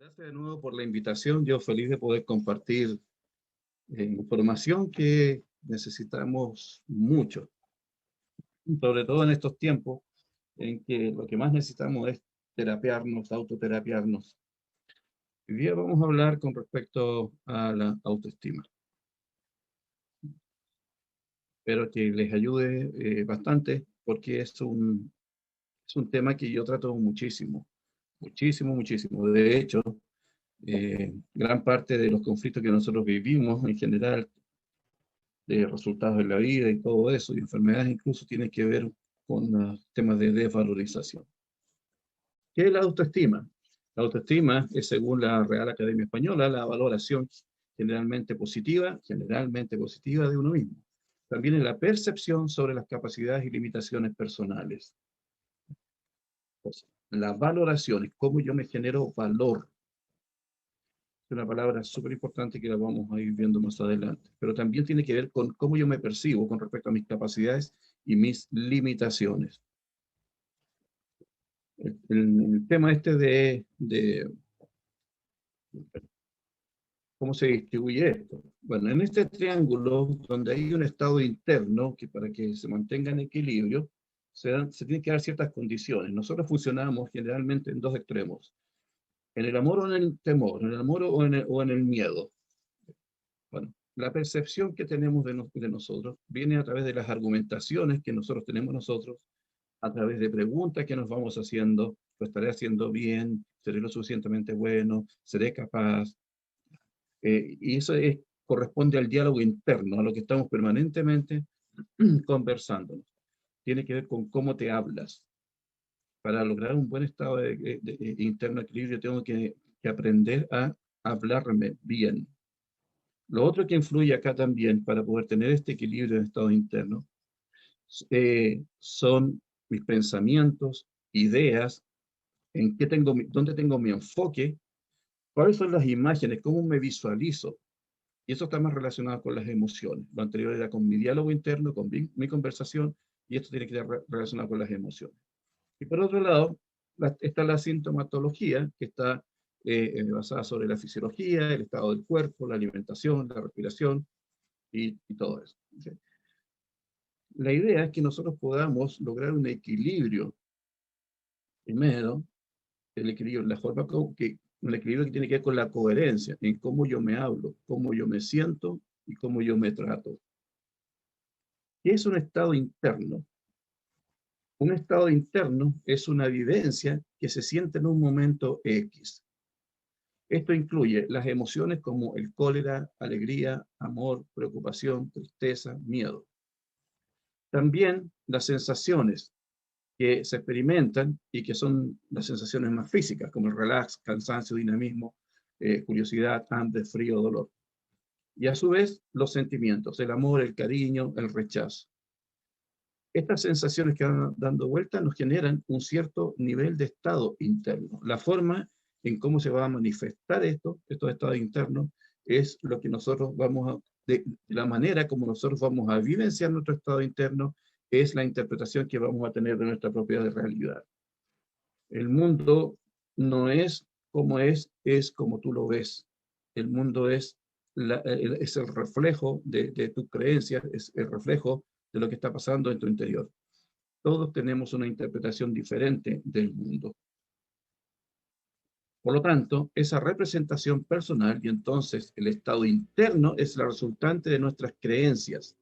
Gracias de nuevo por la invitación. Yo feliz de poder compartir información que necesitamos mucho, sobre todo en estos tiempos en que lo que más necesitamos es terapiarnos, autoterapiarnos. Hoy día vamos a hablar con respecto a la autoestima. Espero que les ayude bastante porque es un tema que yo trato muchísimo, muchísimo, muchísimo. De hecho, gran parte de los conflictos que nosotros vivimos en general, de resultados de la vida y todo eso, y enfermedades incluso, tienen que ver con temas de desvalorización. ¿Qué es la autoestima? La autoestima es, según la Real Academia Española, la valoración generalmente positiva de uno mismo. También es la percepción sobre las capacidades y limitaciones personales. Entonces, la valoración es cómo yo me genero valor. Es una palabra súper importante que la vamos a ir viendo más adelante, pero también tiene que ver con cómo yo me percibo con respecto a mis capacidades y mis limitaciones. El tema este de cómo se distribuye esto. Bueno, en este triángulo, donde hay un estado interno, que para que se mantenga en equilibrio, se tienen que dar ciertas condiciones. Nosotros funcionamos generalmente en dos extremos: en el amor o en el temor, en el amor o en el miedo. Bueno, la percepción que tenemos de nosotros viene a través de las argumentaciones que nosotros tenemos nosotros, a través de preguntas que nos vamos haciendo: ¿lo estaré haciendo bien? ¿Seré lo suficientemente bueno? ¿Seré capaz? Y eso corresponde al diálogo interno, a lo que estamos permanentemente conversando. Tiene que ver con cómo te hablas. Para lograr un buen estado de interno equilibrio, tengo que aprender a hablarme bien. Lo otro que influye acá también para poder tener este equilibrio de estado interno son mis pensamientos, ideas, dónde tengo mi enfoque, cuáles son las imágenes, cómo me visualizo. Y eso está más relacionado con las emociones. Lo anterior era con mi diálogo interno, con mi conversación, y esto tiene que estar relacionado con las emociones. Y por otro lado, está la sintomatología, que está basada sobre la fisiología, el estado del cuerpo, la alimentación, la respiración y todo eso. ¿Okay? La idea es que nosotros podamos lograr un equilibrio. Primero, el equilibrio, la forma un equilibrio que tiene que ver con la coherencia, en cómo yo me hablo, cómo yo me siento y cómo yo me trato. ¿Qué es un estado interno? Un estado interno es una vivencia que se siente en un momento X. Esto incluye las emociones como el cólera, alegría, amor, preocupación, tristeza, miedo. También las sensaciones que se experimentan y que son las sensaciones más físicas, como el relax, cansancio, dinamismo, curiosidad, hambre, frío, dolor. Y a su vez, los sentimientos: el amor, el cariño, el rechazo. Estas sensaciones que van dando vuelta nos generan un cierto nivel de estado interno. La forma en cómo se va a manifestar estos estados internos, es lo que nosotros de la manera como nosotros vamos a vivenciar nuestro estado interno, es la interpretación que vamos a tener de nuestra propia realidad. El mundo no es como es como tú lo ves. El mundo es el reflejo de tus creencias, es el reflejo de lo que está pasando en tu interior. Todos tenemos una interpretación diferente del mundo. Por lo tanto, esa representación personal, y entonces el estado interno, es la resultante de nuestras creencias,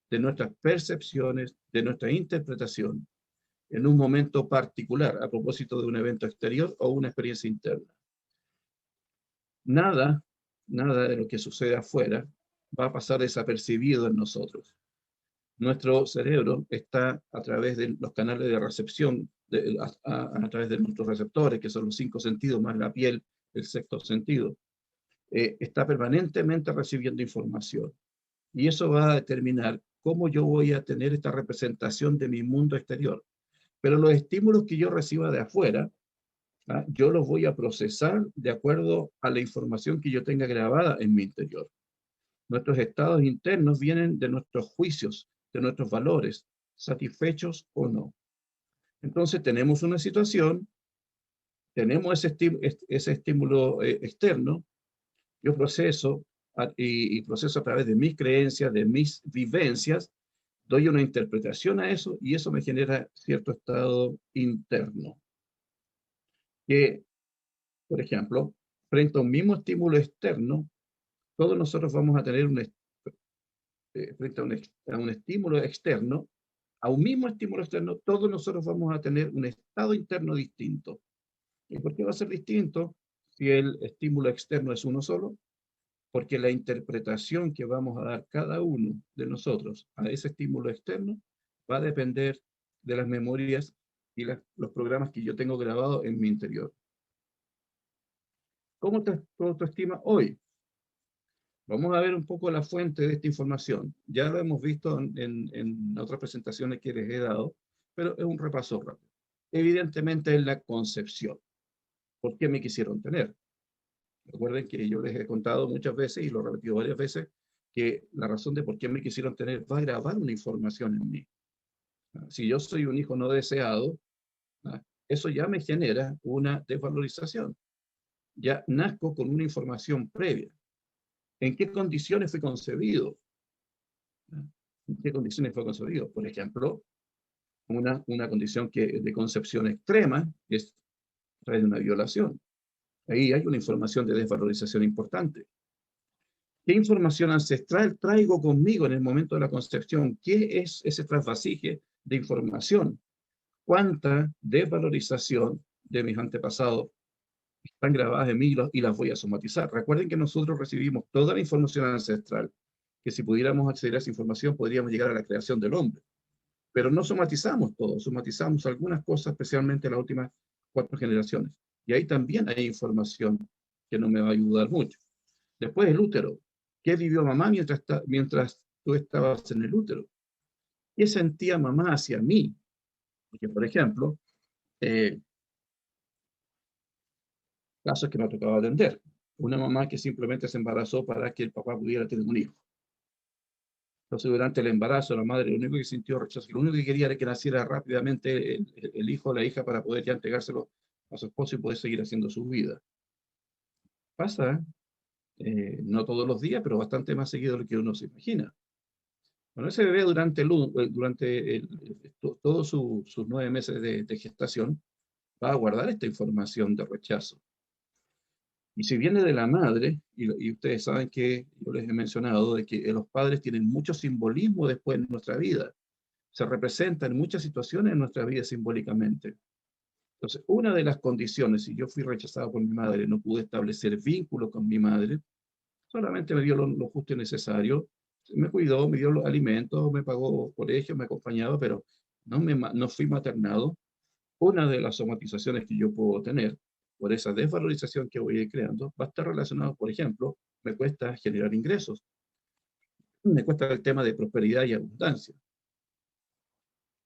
de nuestras percepciones, de nuestra interpretación, en un momento particular, a propósito de un evento exterior o una experiencia interna. Nada de lo que sucede afuera va a pasar desapercibido en nosotros. Nuestro cerebro está a través de los canales de recepción, a través de nuestros receptores, que son los 5 sentidos más la piel, el sexto sentido, está permanentemente recibiendo información. Y eso va a determinar cómo yo voy a tener esta representación de mi mundo exterior. Pero los estímulos que yo reciba de afuera, yo los voy a procesar de acuerdo a la información que yo tenga grabada en mi interior. Nuestros estados internos vienen de nuestros juicios, de nuestros valores, satisfechos o no. Entonces tenemos una situación tenemos ese estímulo externo, yo proceso y proceso a través de mis creencias, de mis vivencias, doy una interpretación a eso y eso me genera cierto estado interno. Que, por ejemplo, frente a un mismo estímulo externo, todos nosotros vamos a tener frente a un estímulo externo, a un mismo estímulo externo, todos nosotros vamos a tener un estado interno distinto. ¿Y por qué va a ser distinto si el estímulo externo es uno solo? Porque la interpretación que vamos a dar cada uno de nosotros a ese estímulo externo va a depender de las memorias y los programas que yo tengo grabados en mi interior. ¿Cómo te autoestima hoy? Vamos a ver un poco la fuente de esta información. Ya lo hemos visto en otras presentaciones que les he dado, pero es un repaso rápido. Evidentemente es la concepción. ¿Por qué me quisieron tener? Recuerden que yo les he contado muchas veces y lo he repetido varias veces que la razón de por qué me quisieron tener va a grabar una información en mí. Si yo soy un hijo no deseado, eso ya me genera una desvalorización. Ya nazco con una información previa. ¿En qué condiciones fui concebido? ¿En qué condiciones fue concebido? Por ejemplo, una condición de concepción extrema es a través de una violación. Ahí hay una información de desvalorización importante. ¿Qué información ancestral traigo conmigo en el momento de la concepción? ¿Qué es ese trasvasije de información? ¿Cuánta desvalorización de mis antepasados están grabadas en mí y las voy a somatizar? Recuerden que nosotros recibimos toda la información ancestral, que si pudiéramos acceder a esa información podríamos llegar a la creación del hombre. Pero no somatizamos todo, somatizamos algunas cosas, especialmente las últimas 4 generaciones. Y ahí también hay información que no me va a ayudar mucho. Después el útero. ¿Qué vivió mamá mientras tú estabas en el útero? ¿Qué sentía mamá hacia mí? Porque, por ejemplo, casos que me ha tocado atender. Una mamá que simplemente se embarazó para que el papá pudiera tener un hijo. Entonces, durante el embarazo, la madre lo único que sintió rechazo, lo único que quería era que naciera rápidamente el hijo o la hija para poder ya entregárselo a su esposo y poder seguir haciendo su vida. Pasa, no todos los días, pero bastante más seguido de lo que uno se imagina. Bueno, ese bebé todos sus 9 meses de gestación va a guardar esta información de rechazo. Y si viene de la madre, y ustedes saben que yo les he mencionado de que los padres tienen mucho simbolismo después en nuestra vida, se representan en muchas situaciones en nuestra vida simbólicamente. Entonces, una de las condiciones, si yo fui rechazado por mi madre, no pude establecer vínculo con mi madre, solamente me dio lo justo y necesario, me cuidó, me dio los alimentos, me pagó colegio, me acompañaba, pero no fui maternado. Una de las somatizaciones que yo puedo tener por esa desvalorización que voy a ir creando va a estar relacionado, por ejemplo, me cuesta generar ingresos, me cuesta el tema de prosperidad y abundancia.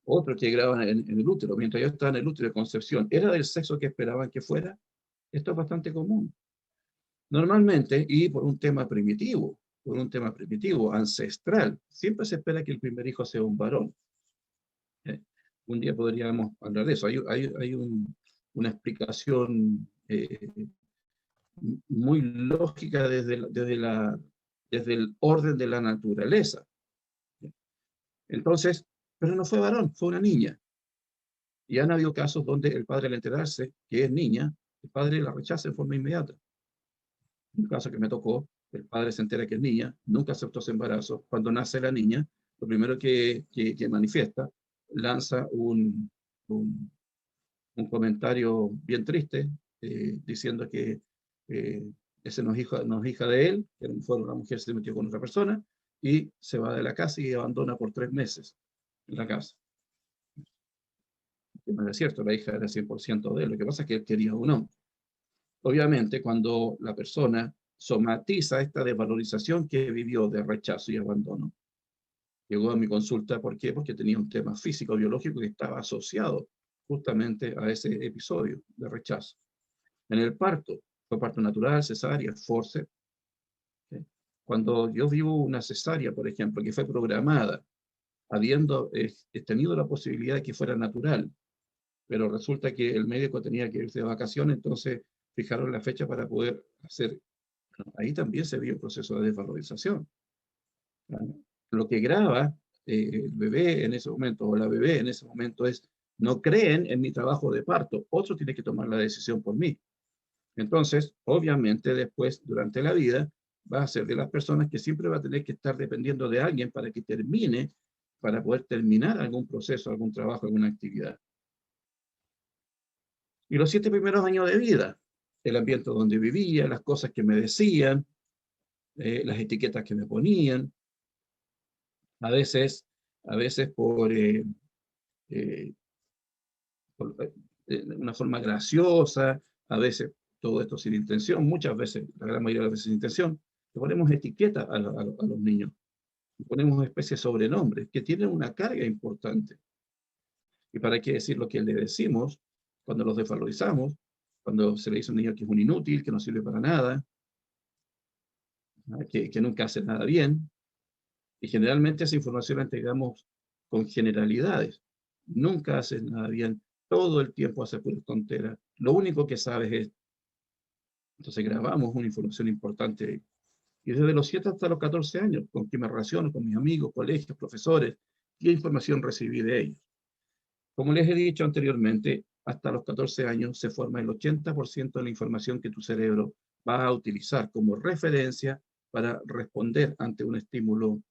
Otro que graban en el útero, mientras yo estaba en el útero de concepción, ¿era del sexo que esperaban que fuera? Esto es bastante común. Normalmente, y por un tema primitivo, ancestral, siempre se espera que el primer hijo sea un varón. Un día podríamos hablar de eso. Una explicación muy lógica desde el orden de la naturaleza. Entonces, pero no fue varón, fue una niña. Y han habido casos donde el padre, al enterarse que es niña, el padre la rechaza en forma inmediata. En el caso que me tocó, el padre se entera que es niña, nunca aceptó su embarazo. Cuando nace la niña, lo primero que manifiesta, lanza un, un comentario bien triste, diciendo que ese no es hija de él, que a lo mejor una mujer se metió con otra persona, y se va de la casa y abandona por 3 meses en la casa. Que no era cierto, la hija era 100% de él, lo que pasa es que él quería un hombre. Obviamente, cuando la persona somatiza esta desvalorización que vivió de rechazo y abandono, llegó a mi consulta, ¿por qué? Porque tenía un tema físico, biológico que estaba asociado justamente a ese episodio de rechazo. En el parto, fue parto natural, cesárea, forceps. ¿Sí? Cuando yo vivo una cesárea, por ejemplo, que fue programada, habiendo tenido la posibilidad de que fuera natural, pero resulta que el médico tenía que irse de vacaciones, entonces fijaron la fecha para poder hacer. Bueno, ahí también se vio un proceso de desvalorización. ¿Vale? Lo que graba el bebé en ese momento, o la bebé en ese momento, es: no creen en mi trabajo de parto, otro tiene que tomar la decisión por mí. Entonces, obviamente, después, durante la vida, va a ser de las personas que siempre va a tener que estar dependiendo de alguien para que termine, para poder terminar algún proceso, algún trabajo, alguna actividad. Y los 7 primeros años de vida, el ambiente donde vivía, las cosas que me decían, las etiquetas que me ponían, a veces, a veces eh, por de una forma graciosa, a veces todo esto sin intención, muchas veces, la gran mayoría de las veces sin intención, le ponemos etiquetas a los niños, le ponemos especies de sobrenombres que tienen una carga importante. ¿Y para qué decir lo que le decimos cuando los desvalorizamos? Cuando se le dice a un niño que es un inútil, que no sirve para nada, ¿no? Que nunca hace nada bien. Y generalmente esa información la entregamos con generalidades. Nunca haces nada bien, todo el tiempo haces puras tonteras. Lo único que sabes es. Entonces grabamos una información importante. Y desde los 7 hasta los 14 años, con qué me relaciono, con mis amigos, colegios, profesores, qué información recibí de ellos. Como les he dicho anteriormente, hasta los 14 años se forma el 80% de la información que tu cerebro va a utilizar como referencia para responder ante un estímulo,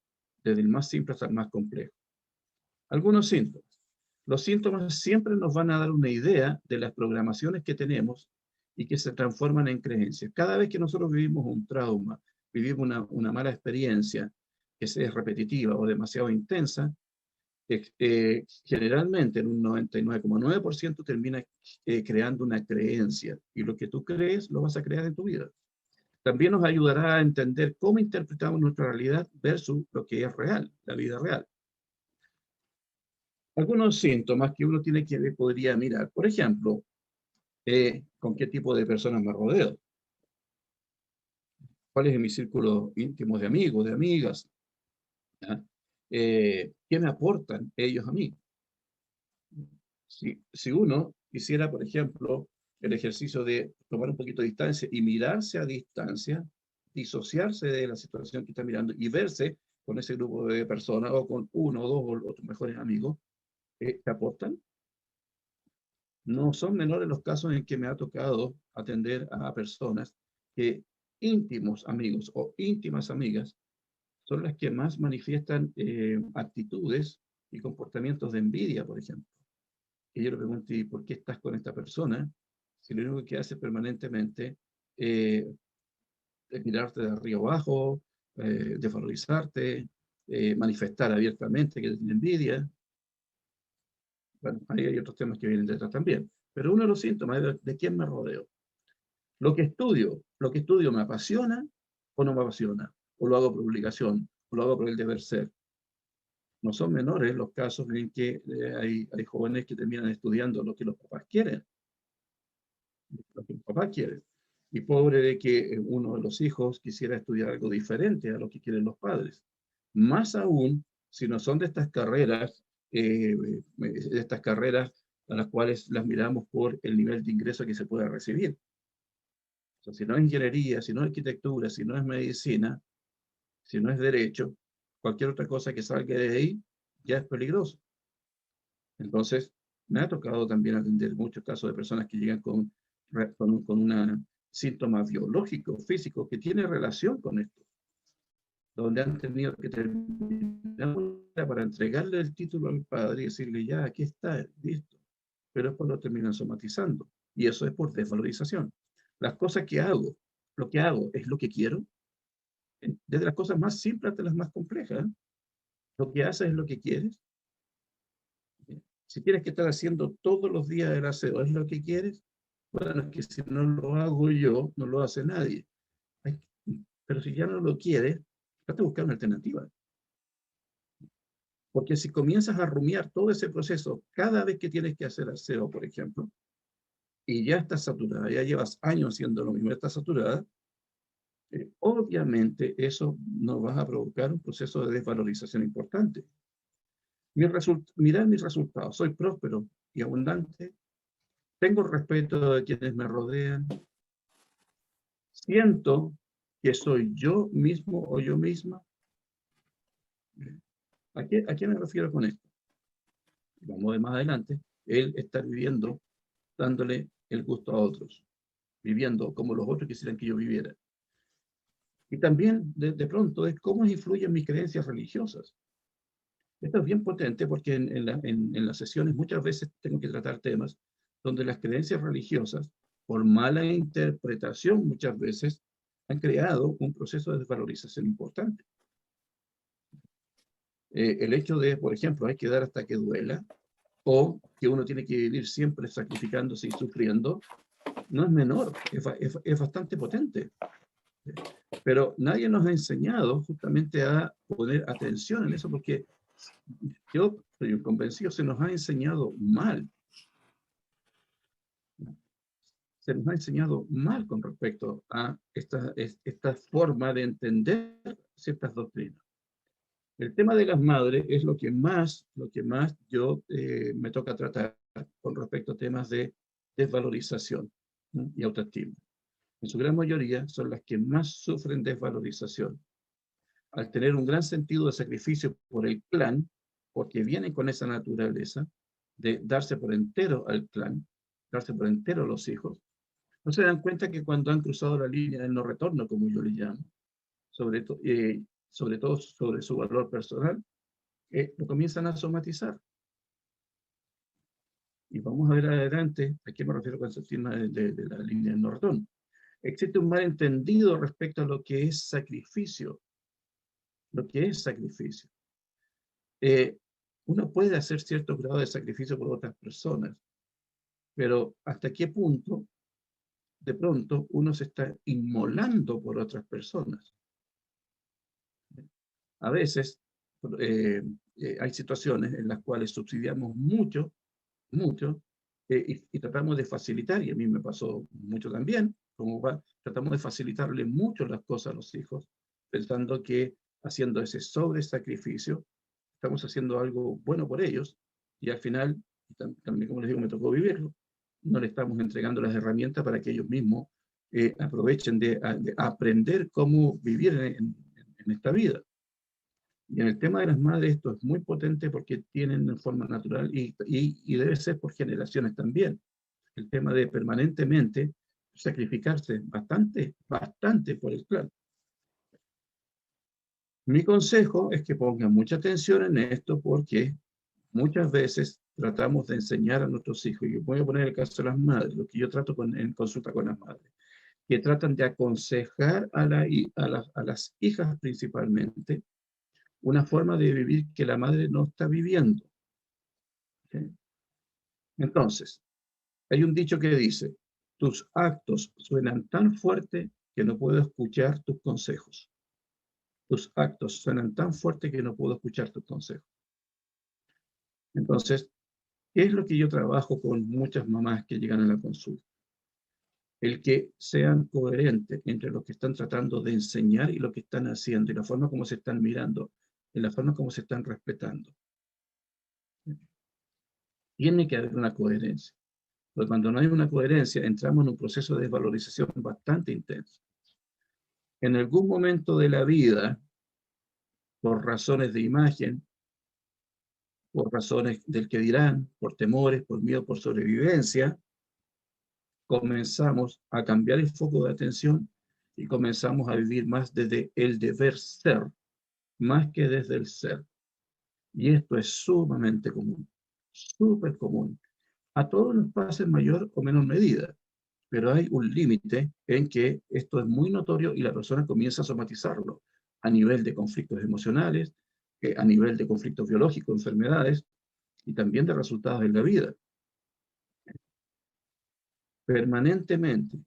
desde el más simple hasta el más complejo. Algunos síntomas. Los síntomas siempre nos van a dar una idea de las programaciones que tenemos y que se transforman en creencias. Cada vez que nosotros vivimos un trauma, vivimos una mala experiencia que es repetitiva o demasiado intensa, generalmente en un 99,9% termina creando una creencia. Y lo que tú crees, lo vas a crear en tu vida. También nos ayudará a entender cómo interpretamos nuestra realidad versus lo que es real, la vida real. Algunos síntomas que uno tiene que ver, podría mirar. Por ejemplo, con qué tipo de personas me rodeo. ¿Cuál es mi círculo íntimo de amigos, de amigas? ¿Ya? ¿Qué me aportan ellos a mí? Si uno quisiera, por ejemplo, el ejercicio de tomar un poquito de distancia y mirarse a distancia, disociarse de la situación que está mirando y verse con ese grupo de personas o con uno o dos o tus mejores amigos, ¿te aportan? No son menores los casos en que me ha tocado atender a personas que íntimos amigos o íntimas amigas son las que más manifiestan actitudes y comportamientos de envidia, por ejemplo. Y yo le pregunto: ¿y por qué estás con esta persona? Si lo único que hace permanentemente eh, es mirarte de arriba abajo, desvalorizarte, manifestar abiertamente que te tiene envidia. Bueno, ahí hay otros temas que vienen detrás también. Pero uno de los síntomas es de quién me rodeo. Lo que estudio me apasiona o no me apasiona, o lo hago por obligación, o lo hago por el deber ser. No son menores los casos en que hay jóvenes que terminan estudiando lo que los papás quieren, lo que los papás quieren. Y pobre de que uno de los hijos quisiera estudiar algo diferente a lo que quieren los padres. Más aún si no son de estas carreras a las cuales las miramos por el nivel de ingreso que se pueda recibir. O sea, si no es ingeniería, si no es arquitectura, si no es medicina, si no es derecho, cualquier otra cosa que salga de ahí ya es peligroso. Entonces, me ha tocado también atender muchos casos de personas que llegan con un síntoma biológico, físico, que tiene relación con esto, donde han tenido que terminar para entregarle el título al padre y decirle: ya, aquí está, listo. Pero después lo terminan somatizando. Y eso es por desvalorización. Las cosas que hago, lo que hago es lo que quiero, desde las cosas más simples hasta las más complejas. Lo que haces es lo que quieres. Si tienes que estar haciendo todos los días el aseo, ¿es lo que quieres? Bueno, es que si no lo hago yo, no lo hace nadie. Pero si ya no lo quieres, trata de buscar una alternativa. Porque si comienzas a rumiar todo ese proceso cada vez que tienes que hacer aseo, por ejemplo, y ya estás saturada, ya llevas años haciendo lo mismo, ya estás saturada, obviamente eso nos va a provocar un proceso de desvalorización importante. Mirar mis resultados, soy próspero y abundante, tengo respeto de quienes me rodean, siento que soy yo mismo o yo misma. ¿A qué me refiero con esto? Vamos de más adelante, el estar viviendo, dándole el gusto a otros, viviendo como los otros quisieran que yo viviera. Y también, de pronto, es cómo influyen mis creencias religiosas. Esto es bien potente porque en las sesiones muchas veces tengo que tratar temas donde las creencias religiosas, por mala interpretación muchas veces, han creado un proceso de desvalorización importante. El hecho de, por ejemplo, hay que dar hasta que duela, o que uno tiene que vivir siempre sacrificándose y sufriendo, no es menor, es bastante potente. Pero nadie nos ha enseñado justamente a poner atención en eso, porque yo soy un convencido, se nos ha enseñado mal. Se nos ha enseñado mal con respecto a esta forma de entender ciertas doctrinas. El tema de las madres es lo que más yo me toca tratar con respecto a temas de desvalorización, ¿no? Y autoestima. En su gran mayoría son las que más sufren desvalorización. Al tener un gran sentido de sacrificio por el clan, porque vienen con esa naturaleza de darse por entero al clan, darse por entero a los hijos, no se dan cuenta que cuando han cruzado la línea del no retorno, como yo le llamo, sobre, sobre todo sobre su valor personal, lo comienzan a somatizar. Y vamos a ver adelante, ¿a qué me refiero con ese tema de la línea del no retorno? Existe un malentendido respecto a lo que es sacrificio. Lo que es sacrificio. Uno puede hacer cierto grado de sacrificio por otras personas, pero ¿hasta qué punto de pronto uno se está inmolando por otras personas? A veces hay situaciones en las cuales subsidiamos mucho, mucho, y tratamos de facilitar, y a mí me pasó mucho también, tratamos de facilitarle mucho las cosas a los hijos, pensando que haciendo ese sobresacrificio, estamos haciendo algo bueno por ellos, y al final, también como les digo, me tocó vivirlo, no le estamos entregando las herramientas para que ellos mismos aprovechen de aprender cómo vivir en esta vida. Y en el tema de las madres esto es muy potente porque tienen en forma natural y debe ser por generaciones también. El tema de permanentemente sacrificarse bastante por el clan. Mi consejo es que pongan mucha atención en esto porque muchas veces tratamos de enseñar a nuestros hijos, y voy a poner el caso de las madres, lo que yo trato en consulta con las madres, que tratan de aconsejar a las hijas principalmente una forma de vivir que la madre no está viviendo. ¿Okay? Entonces, hay un dicho que dice, tus actos suenan tan fuerte que no puedo escuchar tus consejos. Tus actos suenan tan fuerte que no puedo escuchar tus consejos. Entonces, ¿qué es lo que yo trabajo con muchas mamás que llegan a la consulta? El que sean coherentes entre lo que están tratando de enseñar y lo que están haciendo, y la forma como se están mirando, y la forma como se están respetando. Tiene que haber una coherencia. Pero cuando no hay una coherencia, entramos en un proceso de desvalorización bastante intenso. En algún momento de la vida, por razones de imagen, por razones del que dirán, por temores, por miedo, por sobrevivencia, comenzamos a cambiar el foco de atención y comenzamos a vivir más desde el deber ser, más que desde el ser. Y esto es sumamente común, súper común. A todos nos pasa en mayor o menor medida, pero hay un límite en que esto es muy notorio y la persona comienza a somatizarlo a nivel de conflictos emocionales, a nivel de conflictos biológicos, enfermedades y también de resultados en la vida. Permanentemente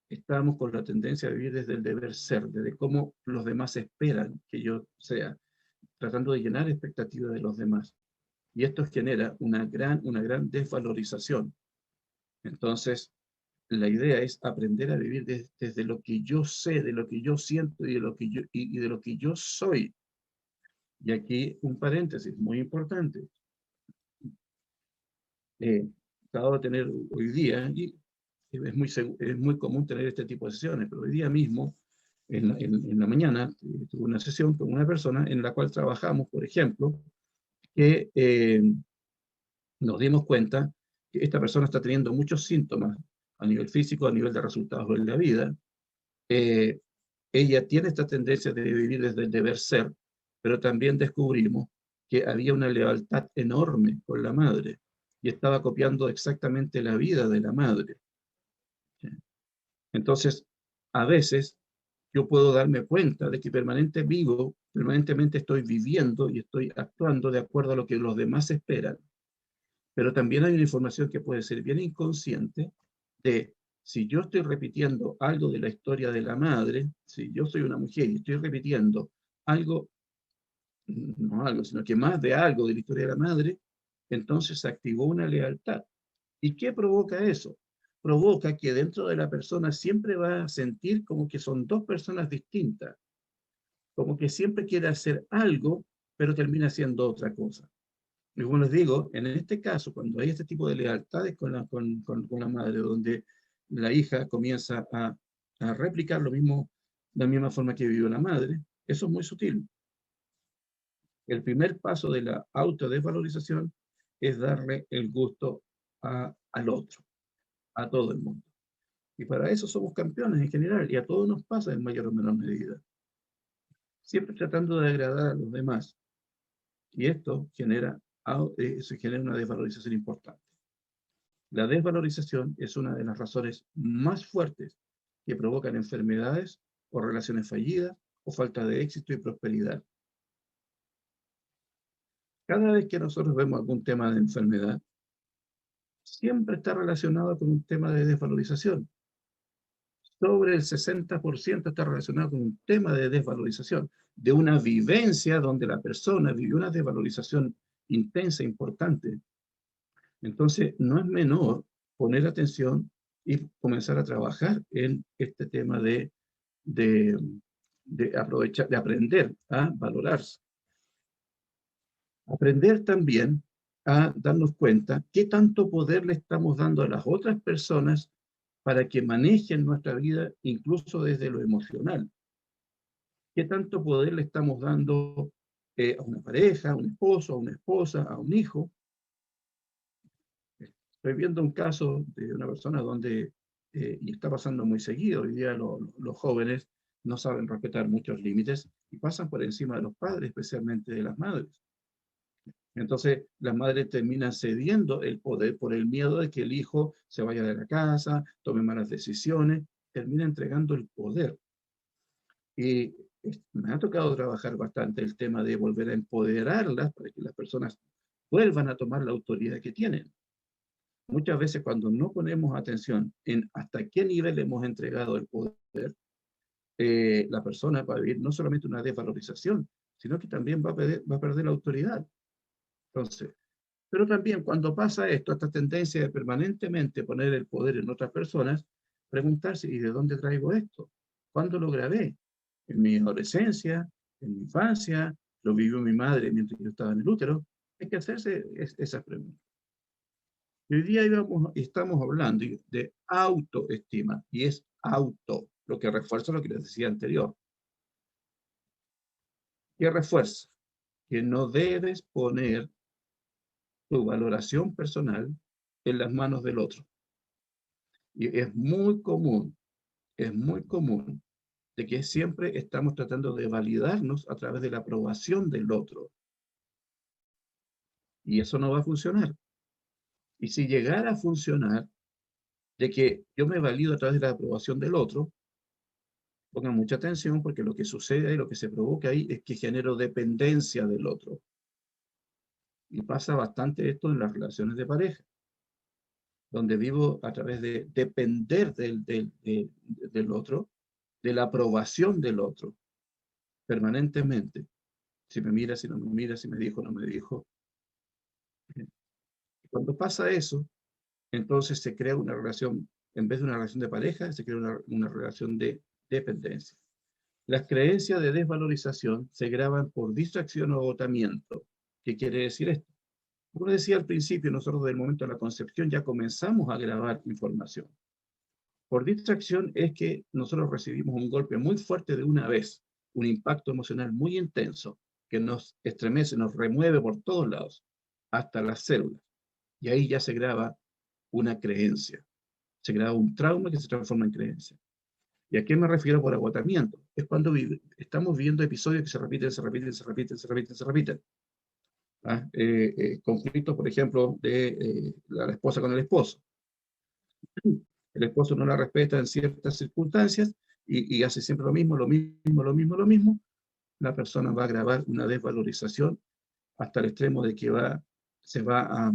estamos con la tendencia a vivir desde el deber ser, desde cómo los demás esperan que yo sea, tratando de llenar expectativas de los demás. Y esto genera una gran desvalorización. Entonces, la idea es aprender a vivir desde lo que yo sé, de lo que yo siento y de lo que yo soy. Y aquí un paréntesis muy importante. acabo de tener hoy día, y es muy común tener este tipo de sesiones, pero hoy día mismo, en la mañana, tuve una sesión con una persona en la cual trabajamos, por ejemplo, que nos dimos cuenta que esta persona está teniendo muchos síntomas a nivel físico, a nivel de resultados en la vida. Eh, Ella tiene esta tendencia de vivir desde el deber ser, pero también descubrimos que había una lealtad enorme con la madre y estaba copiando exactamente la vida de la madre. Entonces, a veces yo puedo darme cuenta de que permanentemente estoy viviendo y estoy actuando de acuerdo a lo que los demás esperan. Pero también hay una información que puede ser bien inconsciente de si yo estoy repitiendo algo de la historia de la madre, si yo soy una mujer y estoy repitiendo algo, no algo, sino que más de algo de la historia de la madre, entonces se activó una lealtad. ¿Y qué provoca eso? Provoca que dentro de la persona siempre va a sentir como que son dos personas distintas, como que siempre quiere hacer algo, pero termina haciendo otra cosa. Y como les digo, en este caso, cuando hay este tipo de lealtades con la madre, donde la hija comienza a replicar lo mismo, de la misma forma que vivió la madre, eso es muy sutil. El primer paso de la autodesvalorización es darle el gusto al otro, a todo el mundo. Y para eso somos campeones en general, y a todos nos pasa en mayor o menor medida. Siempre tratando de agradar a los demás. Y esto se genera una desvalorización importante. La desvalorización es una de las razones más fuertes que provocan enfermedades o relaciones fallidas o falta de éxito y prosperidad. Cada vez que nosotros vemos algún tema de enfermedad, siempre está relacionado con un tema de desvalorización. Sobre el 60% está relacionado con un tema de desvalorización, de una vivencia donde la persona vivió una desvalorización intensa, importante. Entonces, no es menor poner atención y comenzar a trabajar en este tema de, de aprovechar, de aprender a valorarse. Aprender también a darnos cuenta qué tanto poder le estamos dando a las otras personas para que manejen nuestra vida, incluso desde lo emocional. ¿Qué tanto poder le estamos dando a una pareja, a un esposo, a una esposa, a un hijo? Estoy viendo un caso de una persona donde, y está pasando muy seguido, hoy día los jóvenes no saben respetar muchos límites y pasan por encima de los padres, especialmente de las madres. Entonces, las madres terminan cediendo el poder por el miedo de que el hijo se vaya de la casa, tome malas decisiones, termina entregando el poder. Y me ha tocado trabajar bastante el tema de volver a empoderarlas para que las personas vuelvan a tomar la autoridad que tienen. Muchas veces cuando no ponemos atención en hasta qué nivel hemos entregado el poder, la persona va a vivir no solamente una desvalorización, sino que también va a perder la autoridad. Entonces, pero también cuando pasa esto, esta tendencia de permanentemente poner el poder en otras personas, preguntarse, ¿y de dónde traigo esto? ¿Cuándo lo grabé? ¿En mi adolescencia? ¿En mi infancia? ¿Lo vivió mi madre mientras yo estaba en el útero? Hay que hacerse esa pregunta. Hoy día estamos hablando de autoestima, y es auto, lo que refuerza lo que les decía anterior. ¿Qué refuerza? Que no debes poner tu valoración personal en las manos del otro. Y es muy común de que siempre estamos tratando de validarnos a través de la aprobación del otro. Y eso no va a funcionar. Y si llegara a funcionar, de que yo me valido a través de la aprobación del otro, pongan mucha atención porque lo que sucede y lo que se provoca ahí es que genero dependencia del otro. Y pasa bastante esto en las relaciones de pareja, donde vivo a través de depender del otro, de la aprobación del otro, permanentemente. Si me mira, si no me mira, si me dijo, no me dijo. Cuando pasa eso, entonces se crea una relación, en vez de una relación de pareja, se crea una relación de dependencia. Las creencias de desvalorización se graban por distracción o agotamiento. ¿Qué quiere decir esto? Como decía al principio, nosotros desde el momento de la concepción ya comenzamos a grabar información. Por distracción es que nosotros recibimos un golpe muy fuerte de una vez, un impacto emocional muy intenso que nos estremece, nos remueve por todos lados, hasta las células. Y ahí ya se graba una creencia, se graba un trauma que se transforma en creencia. ¿Y a qué me refiero por agotamiento? Es cuando estamos viviendo episodios que se repiten, se repiten, se repiten, se repiten, se repiten. ¿Ah? Conflictos, por ejemplo, de la esposa con el esposo. El esposo no la respeta en ciertas circunstancias y hace siempre lo mismo, lo mismo, lo mismo, lo mismo. La persona va a grabar una desvalorización hasta el extremo de que se va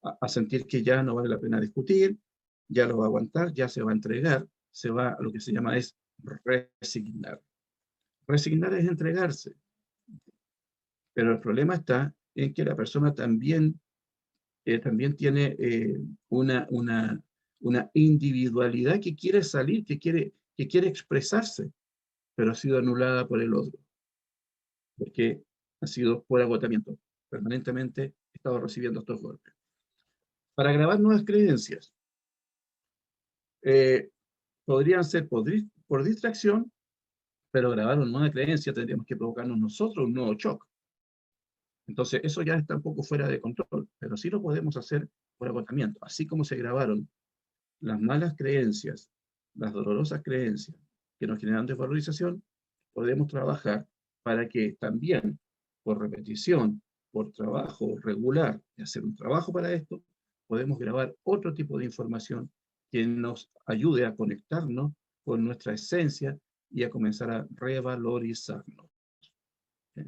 a sentir que ya no vale la pena discutir, ya lo va a aguantar, ya se va a entregar, se va a lo que se llama es resignar. Resignar es entregarse, pero el problema está en que la persona también tiene una individualidad que quiere salir, que quiere expresarse, pero ha sido anulada por el otro, porque ha sido por agotamiento. Permanentemente he estado recibiendo estos golpes. Para grabar nuevas creencias, eh, podrían ser por distracción, pero grabar una nueva creencia tendríamos que provocarnos nosotros un nuevo shock. Entonces, eso ya está un poco fuera de control, pero sí lo podemos hacer por agotamiento. Así como se grabaron las malas creencias, las dolorosas creencias que nos generan desvalorización, podemos trabajar para que también, por repetición, por trabajo regular, y hacer un trabajo para esto, podemos grabar otro tipo de información que nos ayude a conectarnos con nuestra esencia y a comenzar a revalorizarnos. ¿Sí?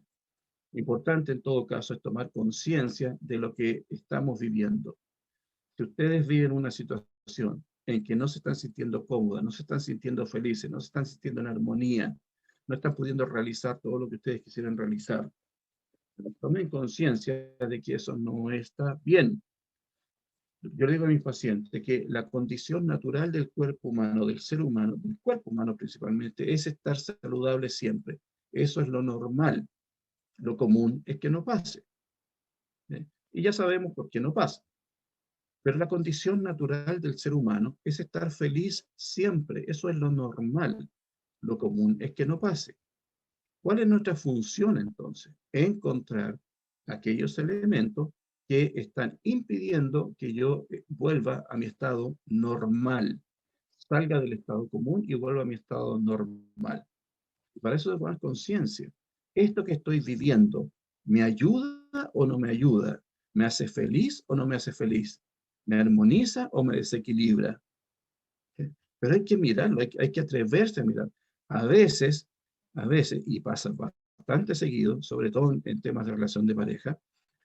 Importante en todo caso es tomar conciencia de lo que estamos viviendo. Si ustedes viven una situación en que no se están sintiendo cómodas, no se están sintiendo felices, no se están sintiendo en armonía, no están pudiendo realizar todo lo que ustedes quisieran realizar, tomen conciencia de que eso no está bien. Yo le digo a mis pacientes que la condición natural del cuerpo humano, del ser humano, del cuerpo humano principalmente, es estar saludable siempre. Eso es lo normal. Lo común es que no pase. ¿Eh? Y ya sabemos por qué no pasa. Pero la condición natural del ser humano es estar feliz siempre. Eso es lo normal. Lo común es que no pase. ¿Cuál es nuestra función entonces? Encontrar aquellos elementos que están impidiendo que yo vuelva a mi estado normal, salga del estado común y vuelva a mi estado normal. Y para eso debo poner conciencia. ¿Esto que estoy viviendo me ayuda o no me ayuda? ¿Me hace feliz o no me hace feliz? ¿Me armoniza o me desequilibra? ¿Sí? Pero hay que mirarlo, hay que atreverse a mirar. A veces, y pasa bastante seguido, sobre todo en temas de relación de pareja,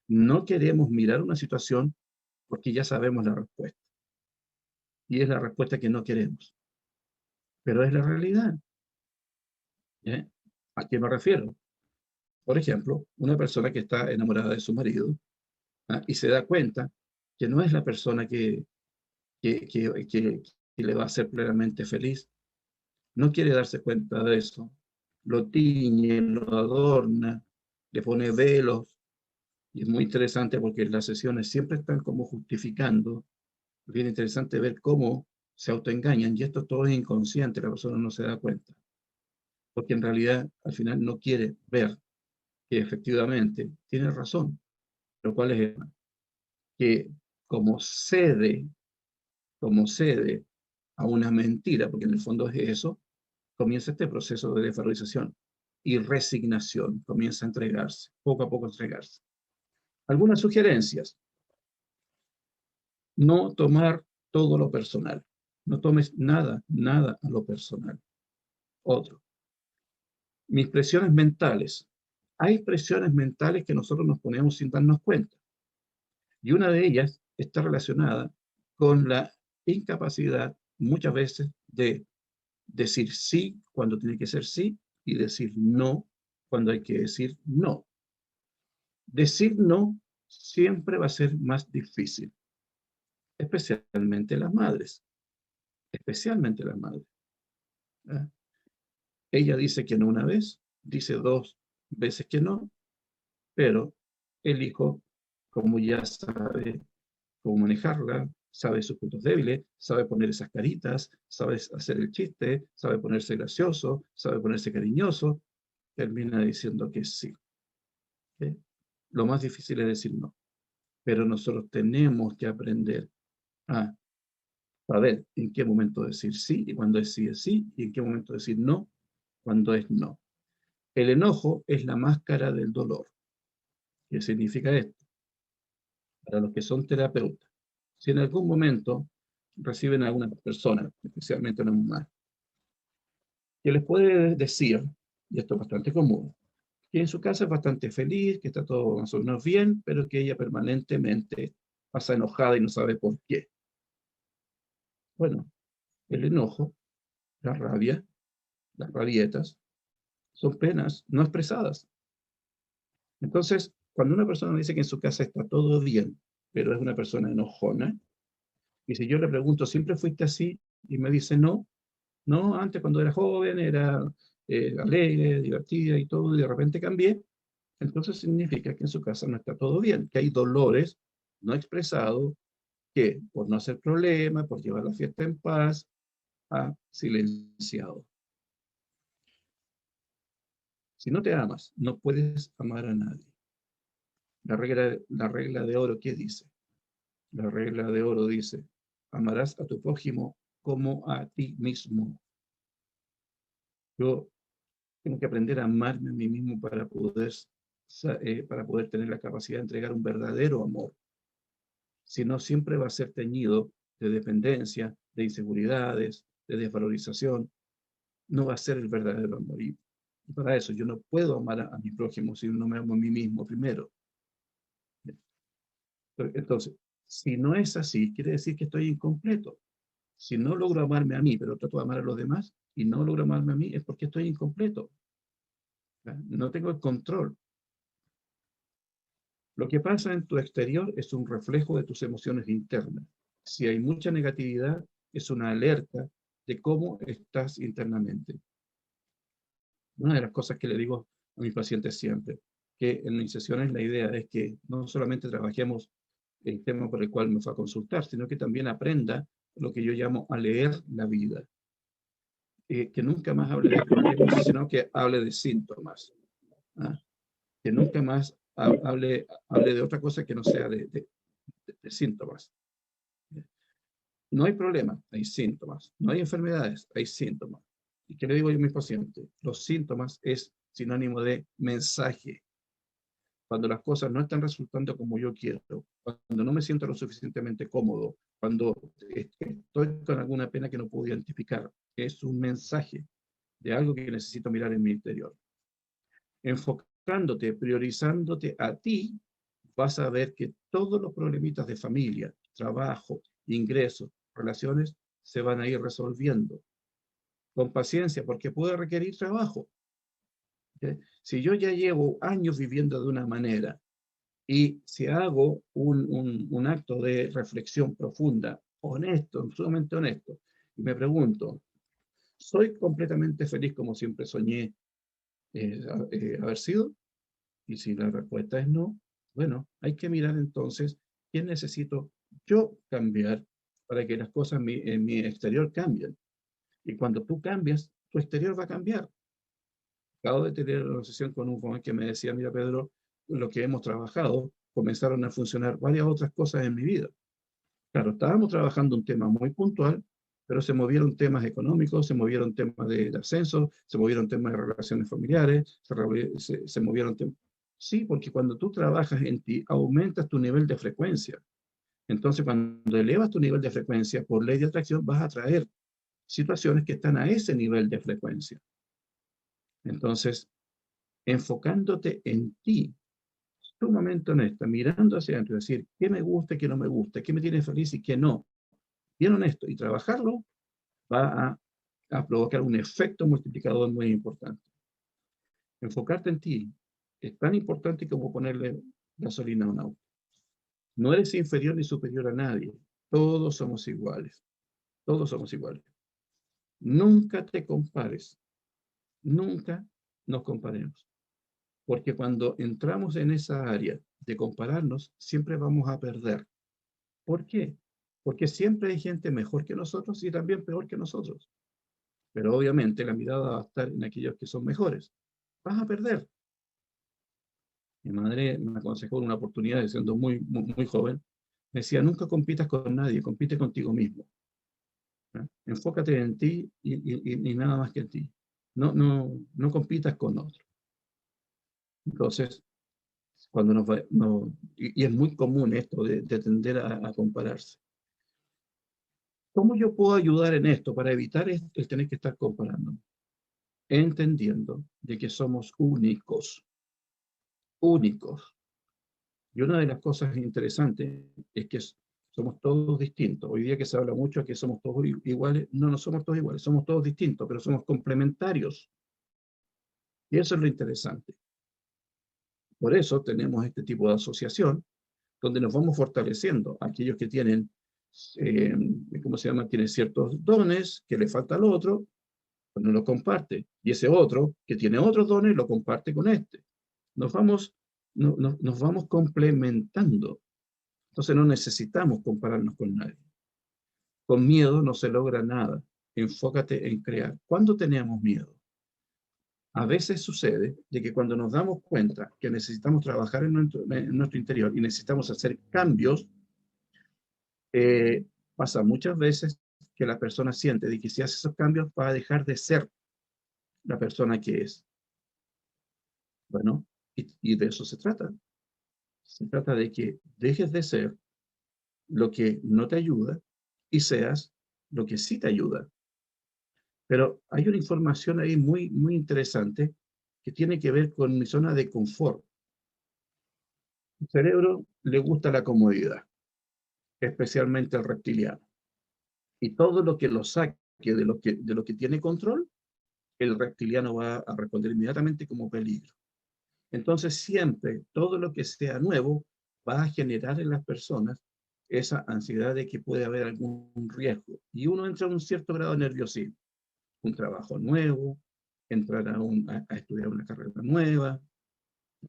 no queremos mirar una situación porque ya sabemos la respuesta. Y es la respuesta que no queremos. Pero es la realidad. ¿Eh? ¿A qué me refiero? Por ejemplo, una persona que está enamorada de su marido, ¿ah? Y se da cuenta que no es la persona que le va a hacer plenamente feliz. No quiere darse cuenta de eso. Lo tiñe, lo adorna, le pone velos. Y es muy interesante porque las sesiones siempre están como justificando. Es bien interesante ver cómo se autoengañan. Y esto todo es inconsciente, la persona no se da cuenta. Porque en realidad al final no quiere ver que efectivamente tiene razón. Lo cual es que como cede, como cede a una mentira, porque en el fondo es eso, comienza este proceso de desvalorización y resignación, comienza a entregarse, poco a poco a entregarse. Algunas sugerencias: no tomar todo lo personal, no tomes nada a lo personal. Otro, mis presiones mentales. Hay presiones mentales que nosotros nos ponemos sin darnos cuenta, y una de ellas está relacionada con la incapacidad muchas veces de decir sí cuando tiene que ser sí y decir no cuando hay que decir no. Decir no siempre va a ser más difícil, especialmente las madres, especialmente las madres. ¿Eh? Ella dice que no una vez, dice 2 veces que no, pero el hijo como ya sabe cómo manejarla, sabe sus puntos débiles, sabe poner esas caritas, sabe hacer el chiste, sabe ponerse gracioso, sabe ponerse cariñoso, termina diciendo que sí. ¿Sí? Lo más difícil es decir no. Pero nosotros tenemos que aprender a saber en qué momento decir sí y cuando decir sí y en qué momento decir no cuando es no. El enojo es la máscara del dolor. ¿Qué significa esto? Para los que son terapeutas, si en algún momento reciben a alguna persona, especialmente a una mamá, que les puede decir, y esto es bastante común, que en su casa es bastante feliz, que está todo más o menos bien, pero que ella permanentemente pasa enojada y no sabe por qué. Bueno, el enojo, la rabia, las rabietas, son penas no expresadas. Entonces, cuando una persona me dice que en su casa está todo bien, pero es una persona enojona, y si yo le pregunto, ¿siempre fuiste así? Y me dice, no, no, antes cuando era joven era alegre, divertida y todo, y de repente cambié, entonces significa que en su casa no está todo bien, que hay dolores no expresados que, por no hacer problema, por llevar la fiesta en paz, ha silenciado. Si no te amas, no puedes amar a nadie. La regla de oro, ¿qué dice? La regla de oro dice, amarás a tu prójimo como a ti mismo. Yo tengo que aprender a amarme a mí mismo para poder tener la capacidad de entregar un verdadero amor. Si no, siempre va a ser teñido de dependencia, de inseguridades, de desvalorización. No va a ser el verdadero amor. Y para eso yo no puedo amar a mi prójimo si no me amo a mí mismo primero. Entonces, si no es así, quiere decir que estoy incompleto. Si no logro amarme a mí, pero trato de amar a los demás, y no logro amarme a mí, es porque estoy incompleto. No tengo el control. Lo que pasa en tu exterior es un reflejo de tus emociones internas. Si hay mucha negatividad, es una alerta de cómo estás internamente. Una de las cosas que le digo a mis pacientes siempre, que en mis sesiones la idea es que no solamente trabajemos el tema por el cual me fue a consultar, sino que también aprenda lo que yo llamo a leer la vida. Que nunca más hable de problemas, sino que hable de síntomas. ¿Ah? Que nunca más hable de otra cosa que no sea de síntomas. No hay problema, hay síntomas. No hay enfermedades, hay síntomas. ¿Y qué le digo yo a mis pacientes? Los síntomas es sinónimo de mensaje. Cuando las cosas no están resultando como yo quiero, cuando no me siento lo suficientemente cómodo, cuando estoy con alguna pena que no puedo identificar, es un mensaje de algo que necesito mirar en mi interior. Enfocándote, priorizándote a ti, vas a ver que todos los problemitas de familia, trabajo, ingresos, relaciones, se van a ir resolviendo. Con paciencia, porque puede requerir trabajo. ¿Okay? Si yo ya llevo años viviendo de una manera y si hago un acto de reflexión profunda, honesto, sumamente honesto, y me pregunto, ¿soy completamente feliz como siempre soñé haber sido? Y si la respuesta es no, bueno, hay que mirar entonces qué necesito yo cambiar para que las cosas en mi exterior cambien. Y cuando tú cambias, tu exterior va a cambiar. Acabo de tener una sesión con un joven que me decía, mira Pedro, lo que hemos trabajado, comenzaron a funcionar varias otras cosas en mi vida. Claro, estábamos trabajando un tema muy puntual, pero se movieron temas económicos, se movieron temas de ascenso, se movieron temas de relaciones familiares, se movieron temas. Sí, porque cuando tú trabajas en ti, aumentas tu nivel de frecuencia. Entonces, cuando elevas tu nivel de frecuencia, por ley de atracción, vas a atraer situaciones que están a ese nivel de frecuencia. Entonces, enfocándote en ti, sumamente honesta, mirando hacia adentro, decir, ¿qué me gusta y qué no me gusta? ¿Qué me tiene feliz y qué no? Bien honesto, y trabajarlo va a provocar un efecto multiplicador muy importante. Enfocarte en ti es tan importante como ponerle gasolina a un auto. No eres inferior ni superior a nadie. Todos somos iguales. Todos somos iguales. Nunca te compares. Nunca nos comparemos. Porque cuando entramos en esa área de compararnos, siempre vamos a perder. ¿Por qué? Porque siempre hay gente mejor que nosotros y también peor que nosotros. Pero obviamente la mirada va a estar en aquellos que son mejores. Vas a perder. Mi madre me aconsejó en una oportunidad, siendo muy joven, me decía, nunca compitas con nadie, compite contigo mismo. ¿Ya? Enfócate en ti y nada más que en ti. No compitas con otros. Entonces, cuando y es muy común esto de tender a compararse. ¿Cómo yo puedo ayudar en esto para evitar el tener que estar comparando? Entendiendo de que somos únicos, únicos. Y una de las cosas interesantes es que somos todos distintos. Hoy día que se habla mucho de que somos todos iguales, no somos todos iguales, somos todos distintos, pero somos complementarios. Y eso es lo interesante. Por eso tenemos este tipo de asociación, donde nos vamos fortaleciendo. Aquellos que tienen, eh, ¿cómo se llama? Tienen ciertos dones que le falta al otro, pues no lo comparte. Y ese otro, que tiene otros dones, lo comparte con este. Nos vamos, nos vamos complementando. Entonces no necesitamos compararnos con nadie. Con miedo no se logra nada. Enfócate en crear. ¿Cuándo tenemos miedo? A veces sucede de que cuando nos damos cuenta que necesitamos trabajar en nuestro interior y necesitamos hacer cambios, pasa muchas veces que la persona siente de que si hace esos cambios va a dejar de ser la persona que es. Bueno, y de eso se trata. Se trata de que dejes de ser lo que no te ayuda y seas lo que sí te ayuda. Pero hay una información ahí muy interesante que tiene que ver con mi zona de confort. El cerebro le gusta la comodidad, especialmente el reptiliano. Y todo lo que lo saque de lo que tiene control, el reptiliano va a responder inmediatamente como peligro. Entonces, siempre todo lo que sea nuevo va a generar en las personas esa ansiedad de que puede haber algún riesgo. Y uno entra en un cierto grado de nerviosismo. Un trabajo nuevo, entrar a estudiar una carrera nueva,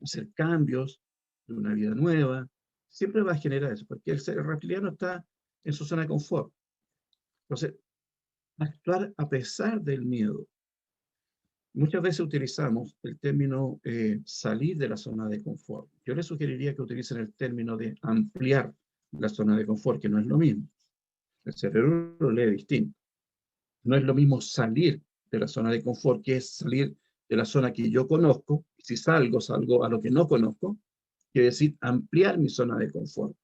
hacer cambios de una vida nueva. Siempre va a generar eso, porque el ser reptiliano está en su zona de confort. Entonces, actuar a pesar del miedo. Muchas veces utilizamos el término salir de la zona de confort. Yo les sugeriría que utilicen el término de ampliar la zona de confort, que no es lo mismo. El cerebro lo lee distinto. No es lo mismo salir de la zona de confort, que es salir de la zona que yo conozco. Si salgo a lo que no conozco, quiere decir ampliar mi zona de confort.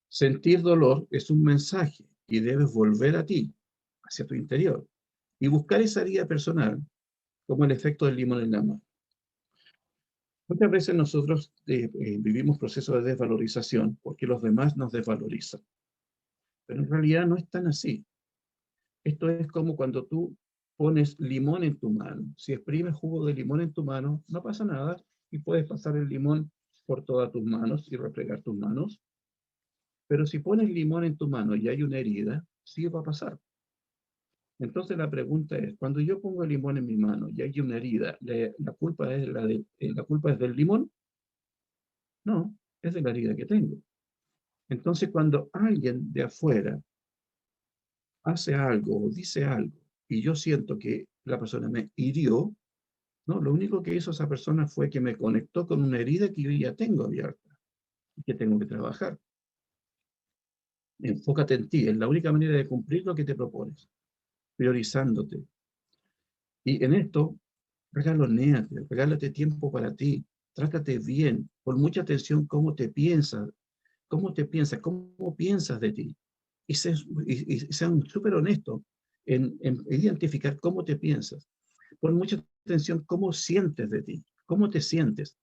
Sentir dolor es un mensaje y debes volver a ti, hacia tu interior, y buscar esa guía personal como el efecto del limón en la mano. Muchas veces nosotros vivimos procesos de desvalorización porque los demás nos desvalorizan, pero en realidad no es tan así. Esto es como cuando tú pones limón en tu mano. Si exprimes jugo de limón en tu mano, no pasa nada y puedes pasar el limón por todas tus manos y replegar tus manos. Pero si pones limón en tu mano y hay una herida, sí va a pasar. Entonces la pregunta es, cuando yo pongo el limón en mi mano y hay una herida, ¿la culpa es la culpa es del limón? No, es de la herida que tengo. Entonces cuando alguien de afuera hace algo o dice algo y yo siento que la persona me hirió, no, lo único que hizo esa persona fue que me conectó con una herida que yo ya tengo abierta y que tengo que trabajar. Enfócate en ti, es la única manera de cumplir lo que te propones, priorizándote. Y en esto, regálate tiempo para ti, trátate bien, con mucha atención cómo piensas de ti. Y sean súper honestos en identificar cómo te piensas. Pon mucha atención cómo sientes de ti, cómo te sientes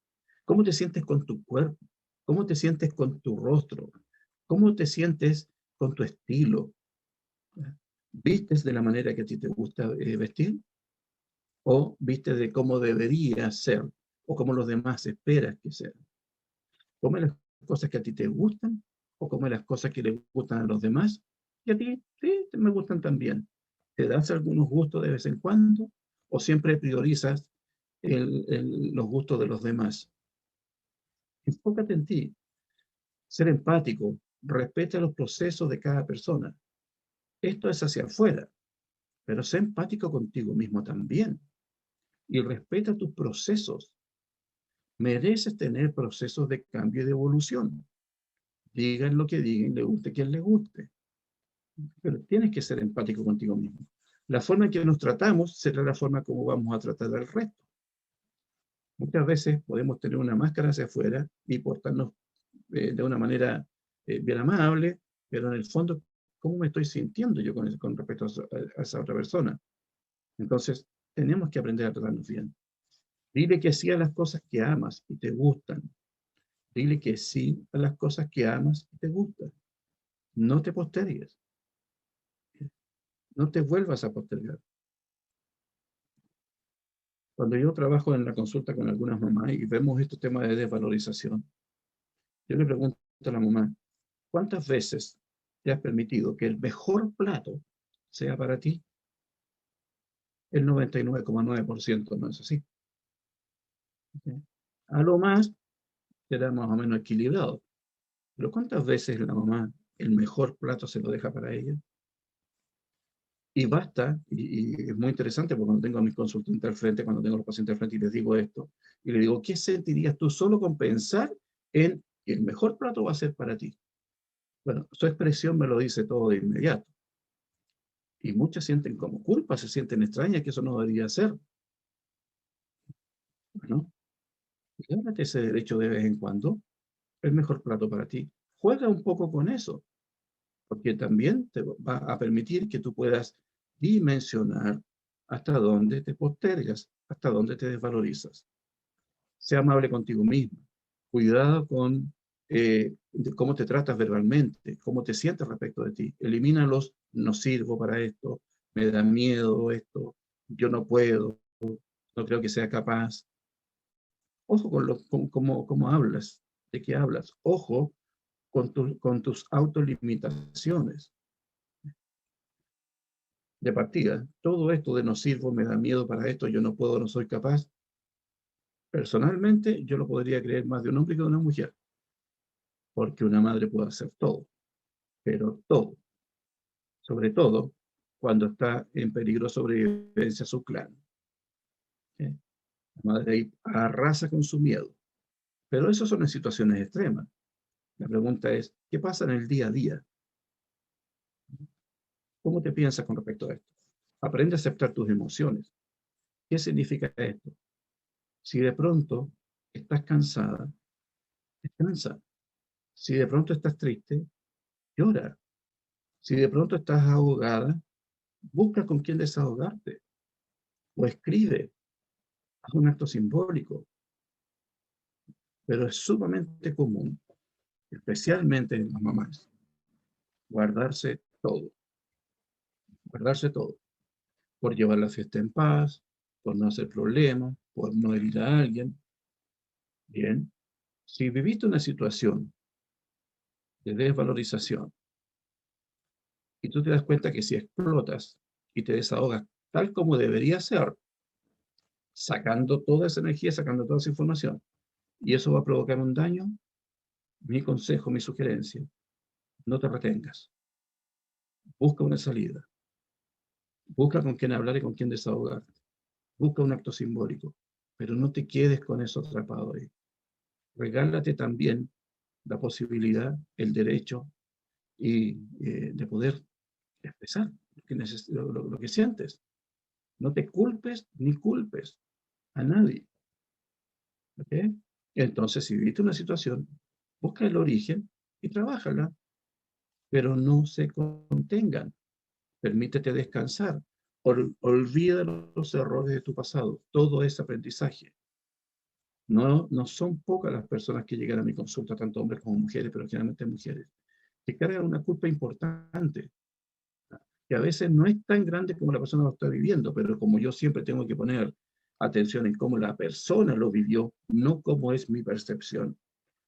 con tu cuerpo, cómo te sientes con tu rostro, cómo te sientes con tu estilo. ¿Vistes de la manera que a ti te gusta vestir? ¿O vistes de cómo debería ser? ¿O cómo los demás esperan que sean? ¿Come las cosas que a ti te gustan? ¿O come las cosas que le gustan a los demás? Y a ti, sí, me gustan también. ¿Te das algunos gustos de vez en cuando? ¿O siempre priorizas los gustos de los demás. Enfócate en ti. Ser empático. Respeta los procesos de cada persona. Esto es hacia afuera, pero sé empático contigo mismo también. Y respeta tus procesos. Mereces tener procesos de cambio y de evolución. Digan lo que digan, le guste quien le guste. Pero tienes que ser empático contigo mismo. La forma en que nos tratamos será la forma como vamos a tratar al resto. Muchas veces podemos tener una máscara hacia afuera y portarnos de una manera bien amable, pero en el fondo, ¿cómo me estoy sintiendo yo con respecto a esa otra persona? Entonces, tenemos que aprender a tratarnos bien. Dile que sí a las cosas que amas y te gustan. Dile que sí a las cosas que amas y te gustan. No te postergues. No te vuelvas a postergar. Cuando yo trabajo en la consulta con algunas mamás y vemos estos temas de desvalorización, yo le pregunto a la mamá, ¿cuántas veces te has permitido que el mejor plato sea para ti? El 99,9% no es así. ¿Sí? A lo más será más o menos equilibrado. Pero ¿cuántas veces la mamá el mejor plato se lo deja para ella? Y basta, y es muy interesante porque cuando tengo a mis consultantes al frente, cuando tengo a los pacientes al frente y les digo esto, y les digo, ¿qué sentirías tú solo con pensar en que el mejor plato va a ser para ti? Bueno, su expresión me lo dice todo de inmediato. Y muchas sienten como culpa, se sienten extrañas, que eso no debería ser. Bueno, gánate ese derecho de vez en cuando, el mejor plato para ti. Juega un poco con eso, porque también te va a permitir que tú puedas dimensionar hasta dónde te postergas, hasta dónde te desvalorizas. Sea amable contigo mismo. Cuidado con cómo te tratas verbalmente, cómo te sientes respecto de ti. Elimina los no sirvo para esto, me da miedo esto, yo no puedo, no creo que sea capaz. Ojo con cómo hablas, de qué hablas. Ojo con tus autolimitaciones. De partida, todo esto de no sirvo, me da miedo para esto, yo no puedo, no soy capaz. Personalmente, yo lo podría creer más de un hombre que de una mujer, porque una madre puede hacer todo, pero todo, sobre todo cuando está en peligro de sobrevivencia su clan. ¿Sí? La madre ahí arrasa con su miedo, pero eso son en situaciones extremas. La pregunta es, ¿qué pasa en el día a día? ¿Cómo te piensas con respecto a esto? Aprende a aceptar tus emociones. ¿Qué significa esto? Si de pronto estás cansada, descansa. Si de pronto estás triste, llora. Si de pronto estás ahogada, busca con quién desahogarte. O escribe, haz un acto simbólico. Pero es sumamente común, especialmente en las mamás, guardarse todo. Guardarse todo. Por llevar la fiesta en paz, por no hacer problemas, por no herir a alguien. Bien, si viviste una situación de desvalorización y tú te das cuenta que si explotas y te desahogas tal como debería ser, sacando toda esa energía, sacando toda esa información, y eso va a provocar un daño, mi consejo, mi sugerencia, no te retengas. Busca una salida. Busca con quién hablar y con quién desahogarte. Busca un acto simbólico, pero no te quedes con eso atrapado ahí. Regálate también la posibilidad, el derecho y de poder expresar lo que sientes. No te culpes ni culpes a nadie. ¿Okay? Entonces, si viviste una situación, busca el origen y trabájala, pero no se contengan. Permítete descansar. Olvida los errores de tu pasado. Todo es aprendizaje. No son pocas las personas que llegan a mi consulta, tanto hombres como mujeres, pero generalmente mujeres, que cargan una culpa importante, que a veces no es tan grande como la persona lo está viviendo, pero como yo siempre tengo que poner atención en cómo la persona lo vivió, no cómo es mi percepción.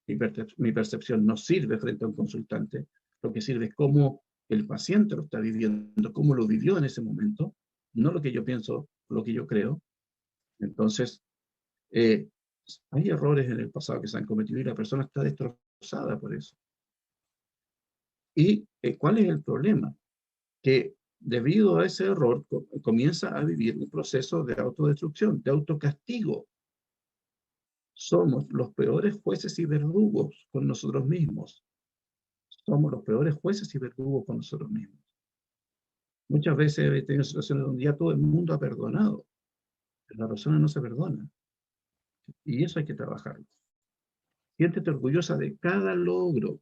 Mi percepción no sirve frente a un consultante, lo que sirve es cómo el paciente lo está viviendo, cómo lo vivió en ese momento, no lo que yo pienso, lo que yo creo. Entonces, Eh, Hay errores en el pasado que se han cometido y la persona está destrozada por eso. ¿Y cuál es el problema? Que debido a ese error comienza a vivir un proceso de autodestrucción, de autocastigo. Somos los peores jueces y verdugos con nosotros mismos. Somos los peores jueces y verdugos con nosotros mismos. Muchas veces he tenido situaciones donde ya todo el mundo ha perdonado, pero la persona no se perdona. Y eso hay que trabajarlo. Siéntete orgullosa de cada logro,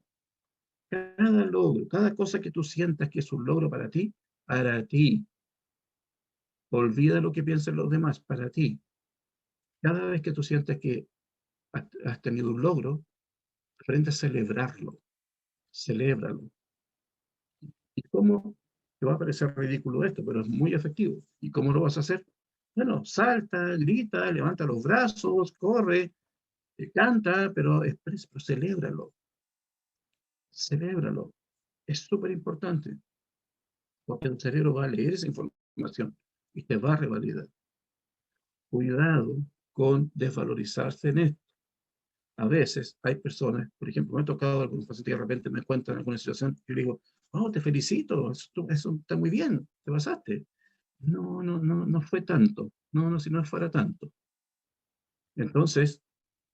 cada cosa que tú sientas que es un logro para ti, para ti. Olvida lo que piensen los demás, para ti. Cada vez que tú sientas que has tenido un logro, aprende a celebrarlo, celébralo. ¿Y cómo? Te va a parecer ridículo esto, pero es muy efectivo. ¿Y cómo lo vas a hacer? Bueno, salta, grita, levanta los brazos, corre, canta, pero celébralo, celébralo. Es súper importante, porque el cerebro va a leer esa información y te va a revalidar. Cuidado con desvalorizarse en esto. A veces hay personas, por ejemplo, me ha tocado algunos pacientes que de repente me cuentan alguna situación y yo le digo, oh, te felicito, eso está muy bien, te pasaste. No fue tanto. No, si no fuera tanto. Entonces,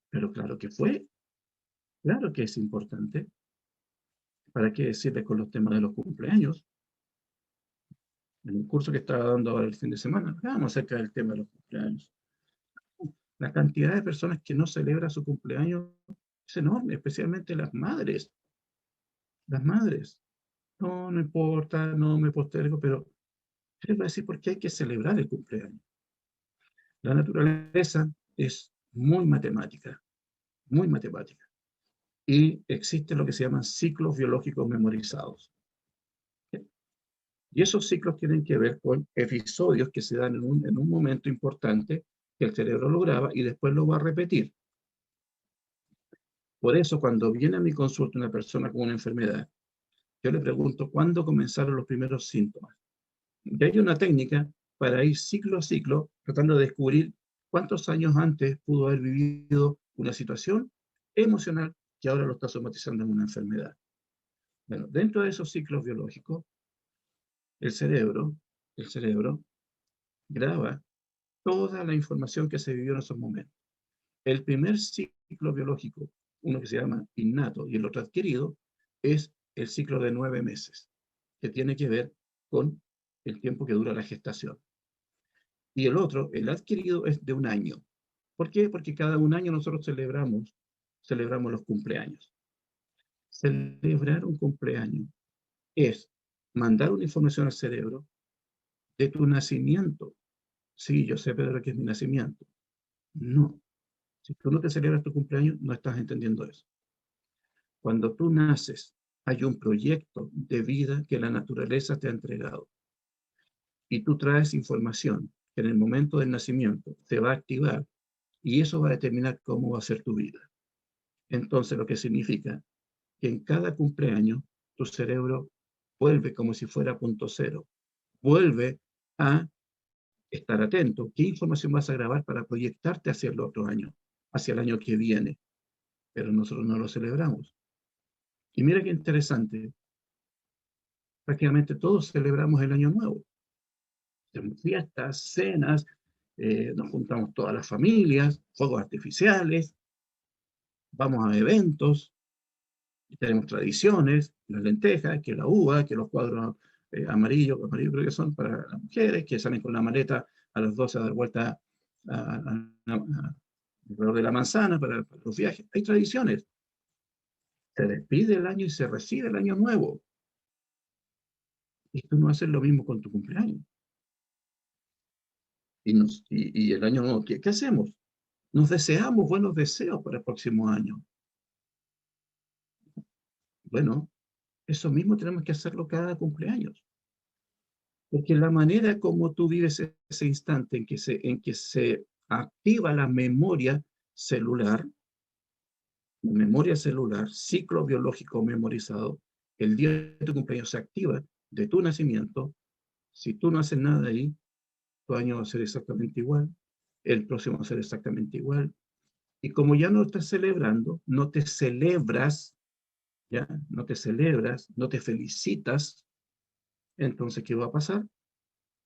pero claro que fue, claro que es importante. ¿Para qué decirle con los temas de los cumpleaños? En el curso que estaba dando ahora el fin de semana, hablábamos acerca del tema de los cumpleaños. La cantidad de personas que no celebran su cumpleaños es enorme, especialmente las madres. Las madres. No importa, no me postergo, pero yo les voy a decir por qué hay que celebrar el cumpleaños. La naturaleza es muy matemática. Y existe lo que se llaman ciclos biológicos memorizados. Y esos ciclos tienen que ver con episodios que se dan en un momento importante que el cerebro lo graba y después lo va a repetir. Por eso, cuando viene a mi consulta una persona con una enfermedad, yo le pregunto cuándo comenzaron los primeros síntomas. Y hay una técnica para ir ciclo a ciclo, tratando de descubrir cuántos años antes pudo haber vivido una situación emocional que ahora lo está somatizando en una enfermedad. Bueno, dentro de esos ciclos biológicos, el cerebro graba toda la información que se vivió en esos momentos. El primer ciclo biológico, uno que se llama innato y el otro adquirido, es el ciclo de 9 meses, que tiene que ver con el tiempo que dura la gestación. Y el otro, el adquirido, es de 1 año. ¿Por qué? Porque cada 1 año nosotros celebramos los cumpleaños. Celebrar un cumpleaños es mandar una información al cerebro de tu nacimiento. Sí, yo sé, Pedro, que es mi nacimiento. No. Si tú no te celebras tu cumpleaños, no estás entendiendo eso. Cuando tú naces, hay un proyecto de vida que la naturaleza te ha entregado. Y tú traes información que en el momento del nacimiento se va a activar y eso va a determinar cómo va a ser tu vida. Entonces, lo que significa que en cada cumpleaños tu cerebro vuelve como si fuera punto cero. Vuelve a estar atento. ¿Qué información vas a grabar para proyectarte hacia el otro año, hacia el año que viene? Pero nosotros no lo celebramos. Y mira qué interesante, prácticamente todos celebramos el Año Nuevo. Tenemos fiestas, cenas, nos juntamos todas las familias, fuegos artificiales, vamos a eventos, tenemos tradiciones, las lentejas, que la uva, que los cuadros amarillos creo que son para las mujeres, que salen con la maleta a las 12 a dar vuelta alrededor de la manzana para los viajes. Hay tradiciones. Se despide el año y se recibe el año nuevo. Y tú no haces lo mismo con tu cumpleaños. Y el año nuevo, ¿qué hacemos? Nos deseamos buenos deseos para el próximo año. Bueno, eso mismo tenemos que hacerlo cada cumpleaños. Porque la manera como tú vives ese instante en que se activa la memoria celular, ciclo biológico memorizado, el día de tu cumpleaños se activa de tu nacimiento. Si tú no haces nada ahí, tu año va a ser exactamente igual. el próximo va a ser exactamente igual. Y como ya no estás celebrando, no te celebras, ¿ya? No te celebras, no te felicitas, entonces, ¿qué va a pasar?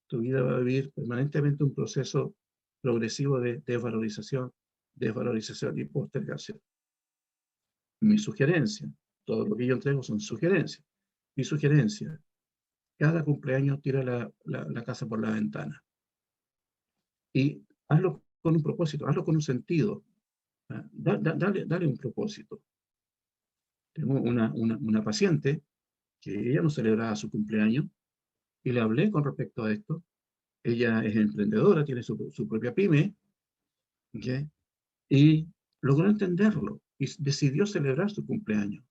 Tu vida va a vivir permanentemente un proceso progresivo de desvalorización, desvalorización y postergación. Mi sugerencia, todo lo que yo entrego son sugerencias. Mi sugerencia, cada cumpleaños tira la casa por la ventana. Y hazlo con un propósito, hazlo con un sentido. Dale un propósito. Tengo una paciente que ella no celebraba su cumpleaños y le hablé con respecto a esto. Ella es emprendedora, tiene su propia pyme, ¿okay? Y logró entenderlo y decidió celebrar su cumpleaños.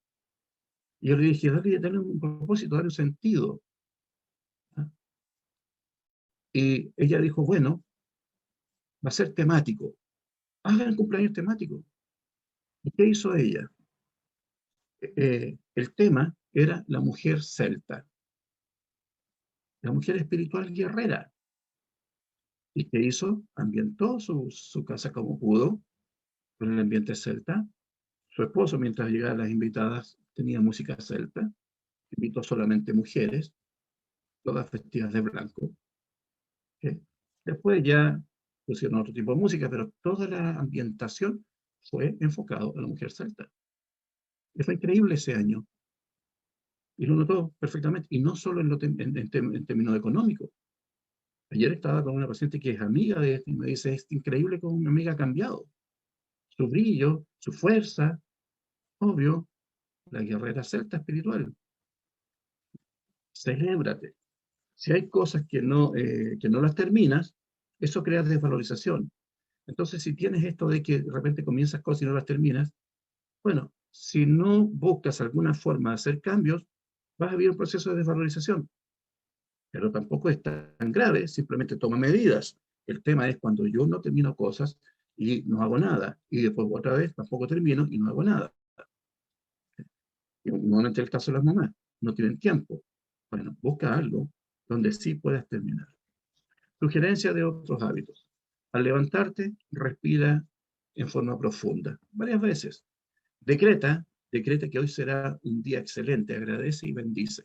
Y yo le dije, dale un propósito, dale un sentido. ¿Ah? Y ella dijo, bueno, va a ser temático. Hagan cumpleaños temático. ¿Y qué hizo ella? El tema era la mujer celta, la mujer espiritual guerrera. ¿Y qué hizo? Ambientó su casa como pudo, con el ambiente celta. Su esposo, mientras llegaban las invitadas, tenía música celta. Invitó solamente mujeres, todas vestidas de blanco. ¿Okay? Después ya pusieron otro tipo de música, pero toda la ambientación fue enfocado a la mujer celta. Y fue increíble ese año. Y lo notó perfectamente. Y no solo en términos económicos. Ayer estaba con una paciente que es amiga de este y me dice, es increíble cómo mi amiga ha cambiado. Su brillo, su fuerza, obvio, la guerrera celta espiritual. Celébrate. Si hay cosas que no las terminas, eso crea desvalorización. Entonces, si tienes esto de que de repente comienzas cosas y no las terminas, bueno, si no buscas alguna forma de hacer cambios, vas a vivir un proceso de desvalorización. Pero tampoco es tan grave, simplemente toma medidas. El tema es cuando yo no termino cosas y no hago nada, y después otra vez tampoco termino y no hago nada. Y normalmente el caso de las mamás, no tienen tiempo. Bueno, busca algo donde sí puedas terminar. Sugerencia de otros hábitos. Al levantarte, respira en forma profunda, varias veces. Decreta que hoy será un día excelente, agradece y bendice.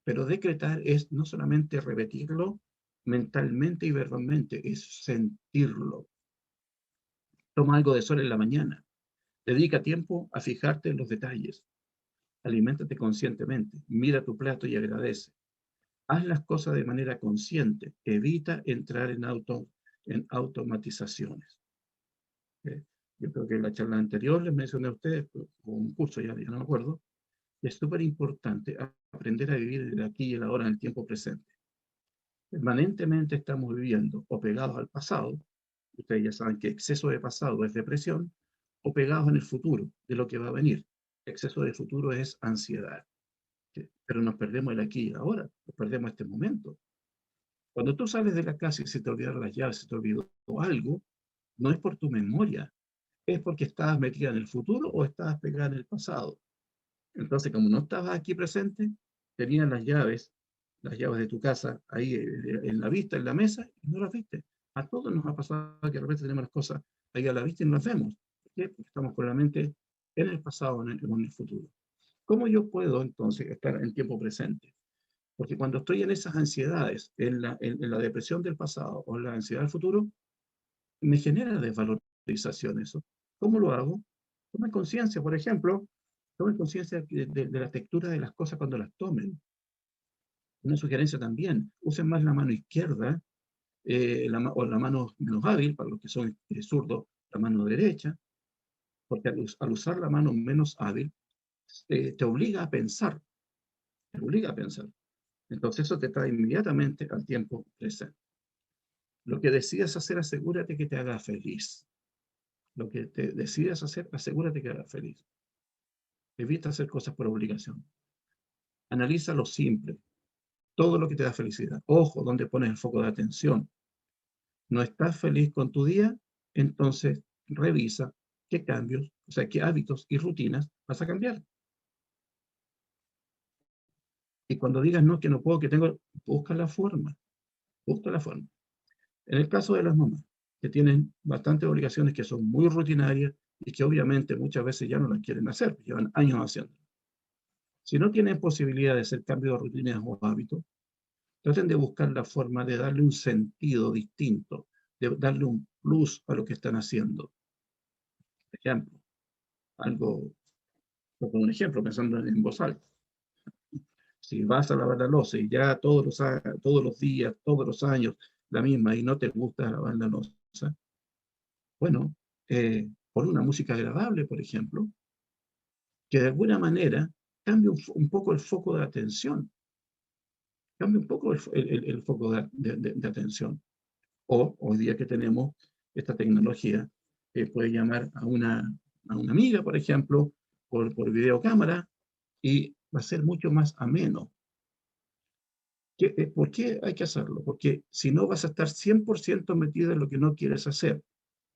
Pero decretar es no solamente repetirlo mentalmente y verbalmente, es sentirlo. Toma algo de sol en la mañana. Dedica tiempo a fijarte en los detalles. Aliméntate conscientemente. Mira tu plato y agradece. Haz las cosas de manera consciente. Evita entrar en automatizaciones. ¿Okay? Yo creo que en la charla anterior les mencioné a ustedes, o un curso, ya no me acuerdo, es súper importante aprender a vivir el aquí y el ahora en el tiempo presente. Permanentemente estamos viviendo o pegados al pasado, ustedes ya saben que exceso de pasado es depresión, o pegados en el futuro, de lo que va a venir. Exceso de futuro es ansiedad. Pero nos perdemos el aquí y el ahora, nos perdemos este momento. Cuando tú sales de la casa y se te olvidaron las llaves, se te olvidó algo, no es por tu memoria, es porque estabas metida en el futuro o estabas pegada en el pasado. Entonces, como no estabas aquí presente, tenías las llaves de tu casa ahí en la vista, en la mesa, y no las viste. A todos nos ha pasado que de repente tenemos las cosas ahí a la vista y no las vemos. ¿Por qué? Porque estamos con la mente en el pasado o en el futuro. ¿Cómo yo puedo entonces estar en tiempo presente? Porque cuando estoy en esas ansiedades, en la depresión del pasado o en la ansiedad del futuro, me genera desvalorización eso. ¿Cómo lo hago? Toma conciencia, por ejemplo, tomen conciencia de la textura de las cosas cuando las tomen. Una sugerencia también, usen más la mano izquierda o la mano menos hábil, para los que son zurdos, la mano derecha, porque al usar la mano menos hábil, te obliga a pensar, te obliga a pensar. Entonces eso te trae inmediatamente al tiempo presente. Lo que decidas hacer, asegúrate que te haga feliz. Lo que te decidas hacer, asegúrate que te haga feliz. Evita hacer cosas por obligación. Analiza lo simple, todo lo que te da felicidad. Ojo, donde pones el foco de atención. ¿No estás feliz con tu día? Entonces revisa qué cambios, o sea, qué hábitos y rutinas vas a cambiar. Y cuando digas no, que no puedo, que tengo, busca la forma. Busca la forma. En el caso de las mamás, que tienen bastantes obligaciones que son muy rutinarias y que obviamente muchas veces ya no las quieren hacer, llevan años haciendo. Si no tienen posibilidad de hacer cambios de rutinas o hábitos, traten de buscar la forma de darle un sentido distinto, de darle un plus a lo que están haciendo. Por ejemplo, algo, por un ejemplo, pensando en voz alta. Si vas a lavar la loza y ya todos los días, todos los años, la misma, y no te gusta lavar la loza, bueno, pon una música agradable, por ejemplo, que de alguna manera cambie un poco el foco de atención, cambie un poco el foco de atención. O hoy día que tenemos esta tecnología, puede llamar a una amiga, por ejemplo, por videocámara, y va a ser mucho más ameno. ¿Por qué hay que hacerlo? Porque si no vas a estar 100% metido en lo que no quieres hacer.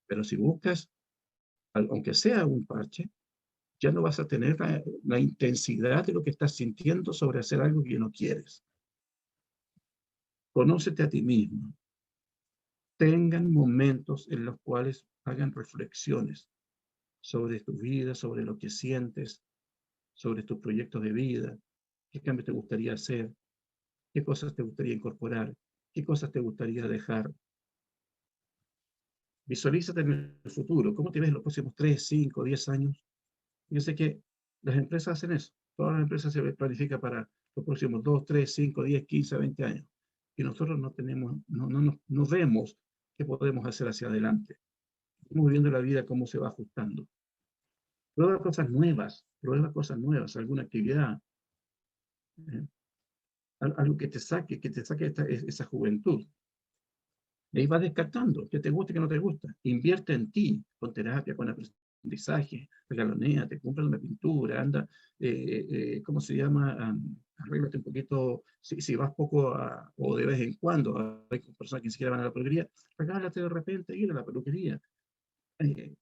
Pero si buscas, aunque sea un parche, ya no vas a tener la intensidad de lo que estás sintiendo sobre hacer algo que no quieres. Conócete a ti mismo. Tengan momentos en los cuales hagan reflexiones sobre tu vida, sobre lo que sientes, sobre tus proyectos de vida, qué cambios te gustaría hacer, qué cosas te gustaría incorporar, qué cosas te gustaría dejar. Visualízate en el futuro. ¿Cómo te ves en los próximos 3, 5, 10 años? Yo sé que las empresas hacen eso. Todas las empresas se planifican para los próximos 2, 3, 5, 10, 15, 20 años. Y nosotros no tenemos, no vemos qué podemos hacer hacia adelante. Estamos viendo la vida cómo se va ajustando. Prueba cosas nuevas, alguna actividad, eh, algo que te saque esa juventud. Y ahí vas descartando, que te gusta y que no te gusta. Invierte en ti, con terapia, con aprendizaje, regalonéate, compra una pintura, anda, ¿cómo se llama? Arréglate un poquito, si vas poco o de vez en cuando, hay personas que ni siquiera van a la peluquería, regálate de repente ir a la peluquería. Eh,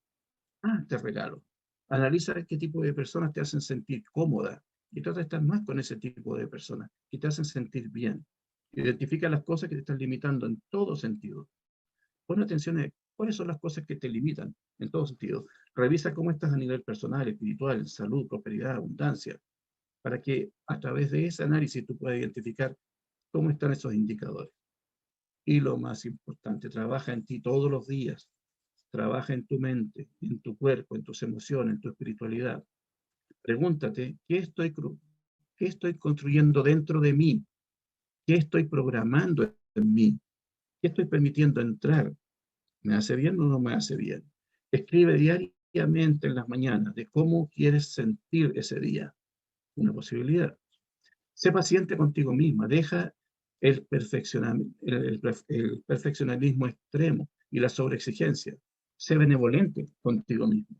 te regalo. Analiza qué tipo de personas te hacen sentir cómoda y trata de estar más con ese tipo de personas que te hacen sentir bien. Identifica las cosas que te están limitando en todo sentido. Pon atención a cuáles son las cosas que te limitan en todo sentido. Revisa cómo estás a nivel personal, espiritual, salud, prosperidad, abundancia, para que a través de ese análisis tú puedas identificar cómo están esos indicadores. Y lo más importante, trabaja en ti todos los días. Trabaja en tu mente, en tu cuerpo, en tus emociones, en tu espiritualidad. Pregúntate, qué estoy construyendo dentro de mí? ¿Qué estoy programando en mí? ¿Qué estoy permitiendo entrar? ¿Me hace bien o no me hace bien? Escribe diariamente en las mañanas de cómo quieres sentir ese día. Una posibilidad. Sé paciente contigo misma. Deja el perfeccionalismo extremo y la sobreexigencia. Sé benevolente contigo mismo.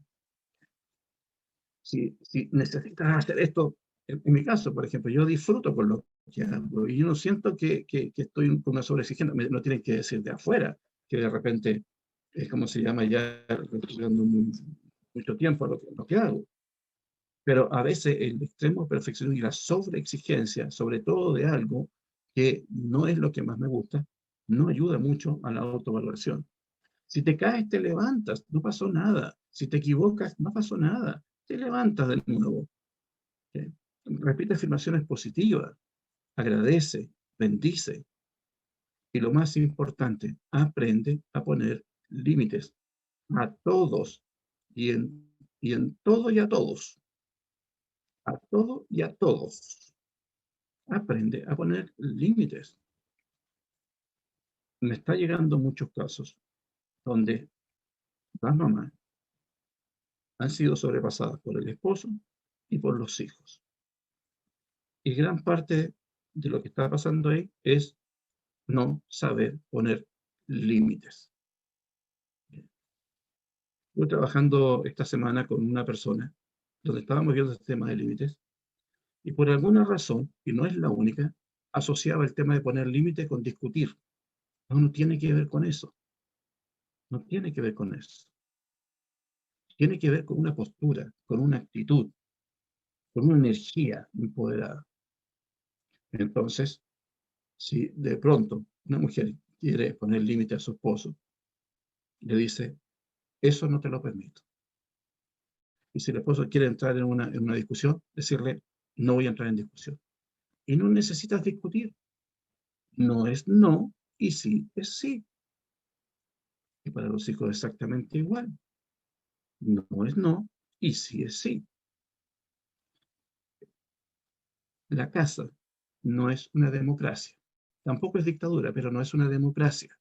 Si necesitas hacer esto, en mi caso, por ejemplo, yo disfruto con lo que hago y yo no siento que estoy con una sobreexigencia, no tienen que decir de afuera, que de repente, es como se llama ya, estoy dando mucho tiempo a lo que hago. Pero a veces el extremo perfeccionismo y la sobreexigencia, sobre todo de algo que no es lo que más me gusta, no ayuda mucho a la autoevaluación. Si te caes, te levantas, no pasó nada. Si te equivocas, no pasó nada. Te levantas de nuevo. ¿Sí? Repite afirmaciones positivas, agradece, bendice. Y lo más importante, aprende a poner límites a todos y en todo y a todos. A todo y a todos. Aprende a poner límites. Me está llegando muchos casos donde las mamás han sido sobrepasadas por el esposo y por los hijos. Y gran parte de lo que está pasando ahí es no saber poner límites. Estuve trabajando esta semana con una persona donde estábamos viendo este tema de límites y por alguna razón, y no es la única, asociaba el tema de poner límites con discutir. No, no tiene que ver con eso. No tiene que ver con eso. Tiene que ver con una postura, con una actitud, con una energía empoderada. Entonces, si de pronto una mujer quiere poner límite a su esposo Le dice, eso no te lo permito. Y si el esposo quiere entrar en una discusión, decirle, no voy a entrar en discusión. Y no necesitas discutir. No es no y sí es sí. Y para los hijos exactamente igual. No es no y sí es sí. La casa no es una democracia. Tampoco es dictadura, pero no es una democracia.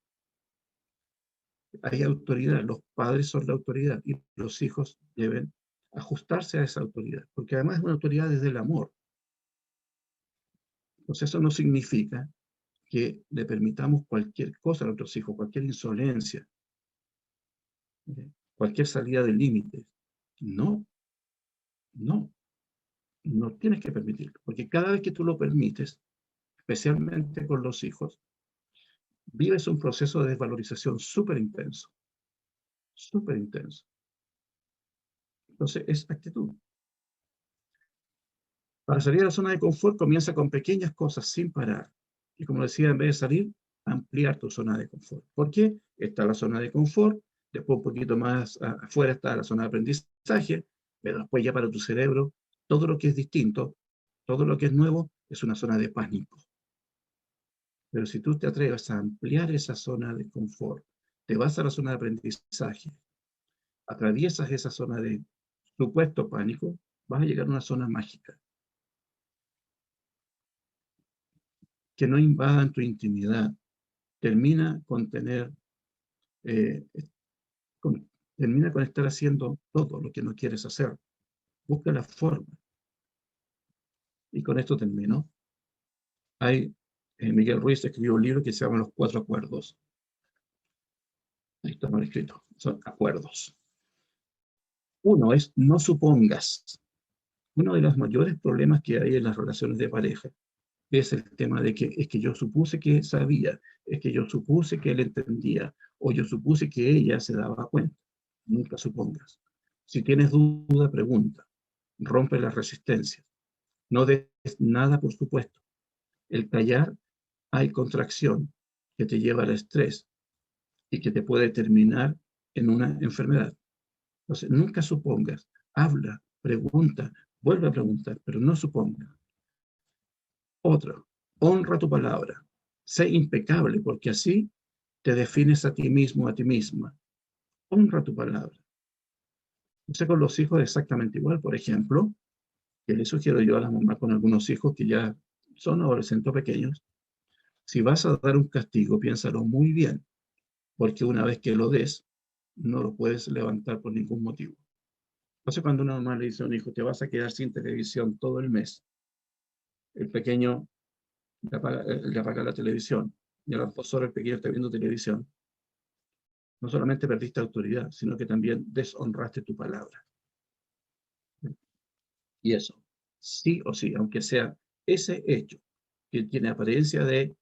Hay autoridad, los padres son la autoridad y los hijos deben ajustarse a esa autoridad, porque además es una autoridad desde el amor. Entonces eso no significa que le permitamos cualquier cosa a nuestros hijos, cualquier insolencia, cualquier salida de límites. No, no, no tienes que permitirlo, porque cada vez que tú lo permites, especialmente con los hijos, vives un proceso de desvalorización súper intenso, súper intenso. Entonces es actitud. Para salir a la zona de confort, comienza con pequeñas cosas sin parar. Y como decía, en vez de salir, ampliar tu zona de confort. ¿Por qué? Está la zona de confort, después un poquito más afuera está la zona de aprendizaje, pero después ya para tu cerebro, todo lo que es distinto, todo lo que es nuevo, es una zona de pánico. Pero si tú te atreves a ampliar esa zona de confort, te vas a la zona de aprendizaje, atraviesas esa zona de supuesto pánico, vas a llegar a una zona mágica que no invadan tu intimidad. Termina con tener, eh, con, termina con estar haciendo todo lo que no quieres hacer. Busca la forma. Y con esto termino. Miguel Ruiz escribió un libro que se llama Los Cuatro Acuerdos. Ahí está mal escrito. Son acuerdos. Uno es no supongas. Uno de los mayores problemas que hay en las relaciones de pareja es el tema de que es que yo supuse que sabía, es que yo supuse que él entendía, o yo supuse que ella se daba cuenta. Nunca supongas. Si tienes duda, pregunta. Rompe la resistencia. No des nada por supuesto. El callar hay contracción que te lleva al estrés y que te puede terminar en una enfermedad. Entonces, nunca supongas. Habla, pregunta, vuelve a preguntar, pero no supongas. Otro, honra tu palabra. Sé impecable, porque así te defines a ti mismo, a ti misma. Honra tu palabra. O sea, con los hijos es exactamente igual. Por ejemplo, que le sugiero yo a las mamás con algunos hijos que ya son adolescentes pequeños, si vas a dar un castigo, piénsalo muy bien, porque una vez que lo des, no lo puedes levantar por ningún motivo. Entonces, cuando una mamá le dice a un hijo, te vas a quedar sin televisión todo el mes, el pequeño le apaga la televisión, y a las 2 horas el pequeño está viendo televisión, no solamente perdiste autoridad, sino que también deshonraste tu palabra. Y eso, sí o sí, aunque sea ese hecho, que tiene apariencia de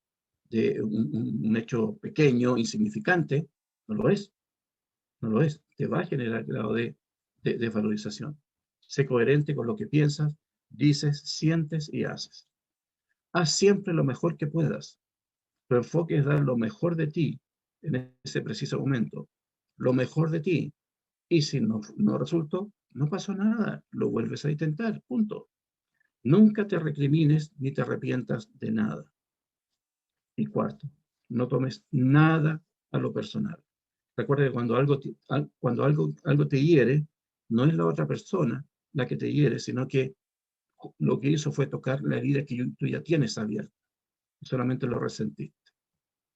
un hecho pequeño, insignificante, no lo es, no lo es. Te va a generar grado de valorización. Sé coherente con lo que piensas, dices, sientes y haces. Haz siempre lo mejor que puedas. Tu enfoque es dar lo mejor de ti en ese preciso momento, lo mejor de ti. Y si no resultó, no pasó nada, lo vuelves a intentar, punto. Nunca te recrimines ni te arrepientas de nada. Y cuarto, no tomes nada a lo personal. Recuerda que cuando algo te hiere, no es la otra persona la que te hiere, sino que lo que hizo fue tocar la herida que tú ya tienes abierta. Solamente lo resentiste.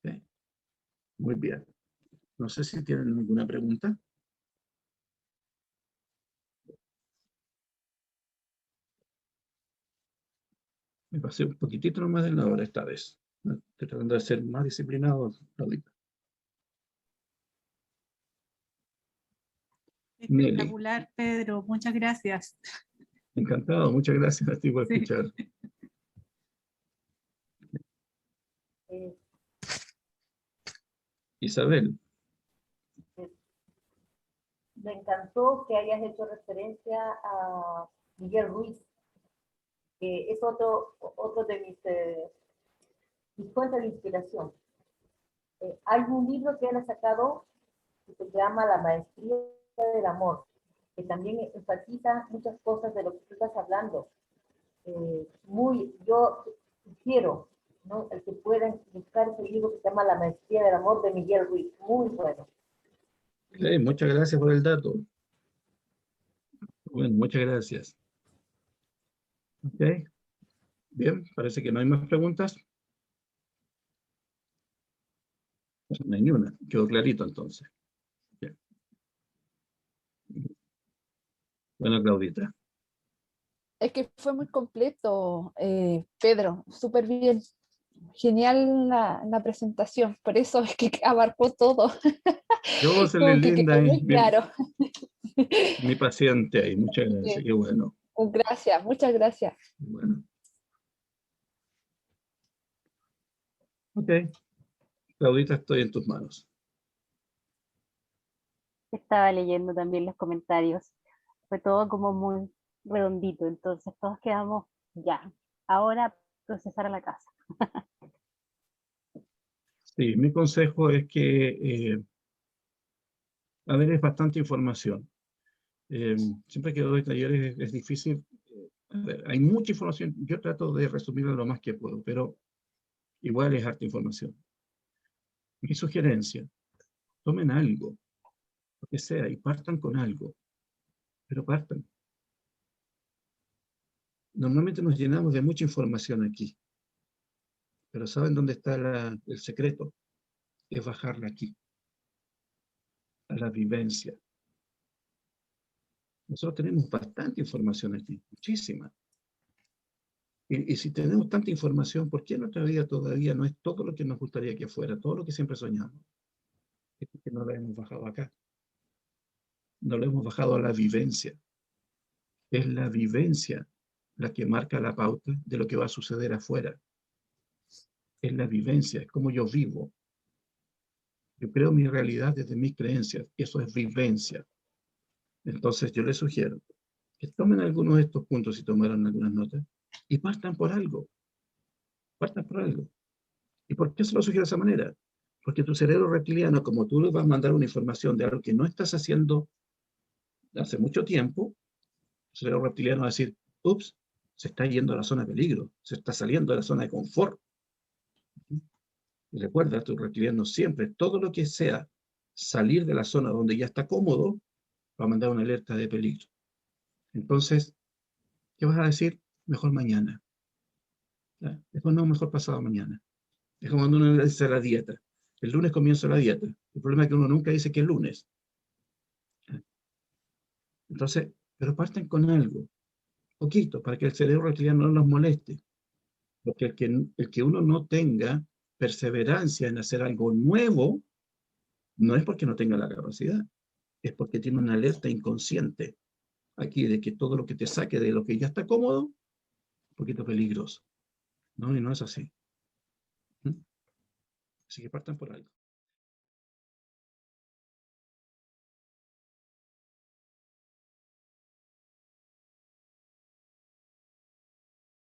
¿Sí? Muy bien. No sé si tienen alguna pregunta. Me pasé un poquitito nomás de la hora esta vez. Estoy tratando de ser más disciplinado, Claudita. Nelly, Espectacular, Pedro. Muchas gracias. encantado. Muchas gracias a ti por Sí. escuchar. Eh, Isabel, Me encantó que hayas hecho referencia a Miguel Ruiz, que es otro de mis fuentes de inspiración. Hay un libro que él ha sacado que se llama La Maestría del Amor, que también enfatiza muchas cosas de lo que tú estás hablando. Yo quiero, ¿no?, el que puedan buscar ese libro que se llama La Maestría del Amor de Miguel Ruiz, muy bueno. Ok, muchas gracias por el dato. Bueno, muchas gracias. Ok, bien, parece que no hay más preguntas. No hay ni una, quedó clarito entonces. Bien. Bueno, Claudita. Es que fue muy completo, Pedro, súper bien. Genial la presentación, por eso es que abarcó todo. Yo soy Como que linda quedó y muy claro. mi paciente ahí, muchas gracias, Sí. qué bueno. Gracias, muchas gracias. Bueno. Ok, Claudita, estoy en tus manos. Estaba leyendo también los comentarios. Fue todo como muy redondito, entonces todos quedamos ya. Ahora procesar a la casa. Sí, mi consejo es que, a ver, es bastante información. Siempre que doy talleres es difícil. A ver, hay mucha información. Yo trato de resumirla lo más que puedo, pero igual es harta información. Mi sugerencia, tomen algo, lo que sea, y partan con algo, pero partan. Normalmente nos llenamos de mucha información aquí, pero ¿saben dónde está el secreto? Es bajarla aquí, a la vivencia. Nosotros tenemos bastante información aquí, muchísima. Y si tenemos tanta información, ¿por qué nuestra vida todavía no es todo lo que nos gustaría que fuera, todo lo que siempre soñamos? Es porque no lo hemos bajado acá. No lo hemos bajado a la vivencia. Es la vivencia la que marca la pauta de lo que va a suceder afuera. Es la vivencia, es como yo vivo. Yo creo mi realidad desde mis creencias. Eso es vivencia. Entonces yo les sugiero que tomen algunos de estos puntos si tomaron algunas notas y partan por algo. Partan por algo. ¿Y por qué se lo sugiero de esa manera? Porque tu cerebro reptiliano, como tú le vas a mandar una información de algo que no estás haciendo hace mucho tiempo, el cerebro reptiliano va a decir, ups, se está yendo a la zona de peligro, se está saliendo de la zona de confort. Y recuerda, tu reptiliano siempre, todo lo que sea salir de la zona donde ya está cómodo, va a mandar una alerta de peligro. Entonces, ¿qué vas a decir? Mejor mañana. ¿Ya? Después no, mejor pasado mañana. Es como cuando uno dice la dieta. El lunes comienza la dieta. El problema es que uno nunca dice que es lunes. Entonces, pero parten con algo, poquito, para que el cerebro reptiliano no nos moleste. Porque el que uno no tenga perseverancia en hacer algo nuevo, no es porque no tenga la capacidad, es porque tiene una alerta inconsciente aquí de que todo lo que te saque de lo que ya está cómodo, un poquito peligroso. No, y no es así. Así que partan por algo.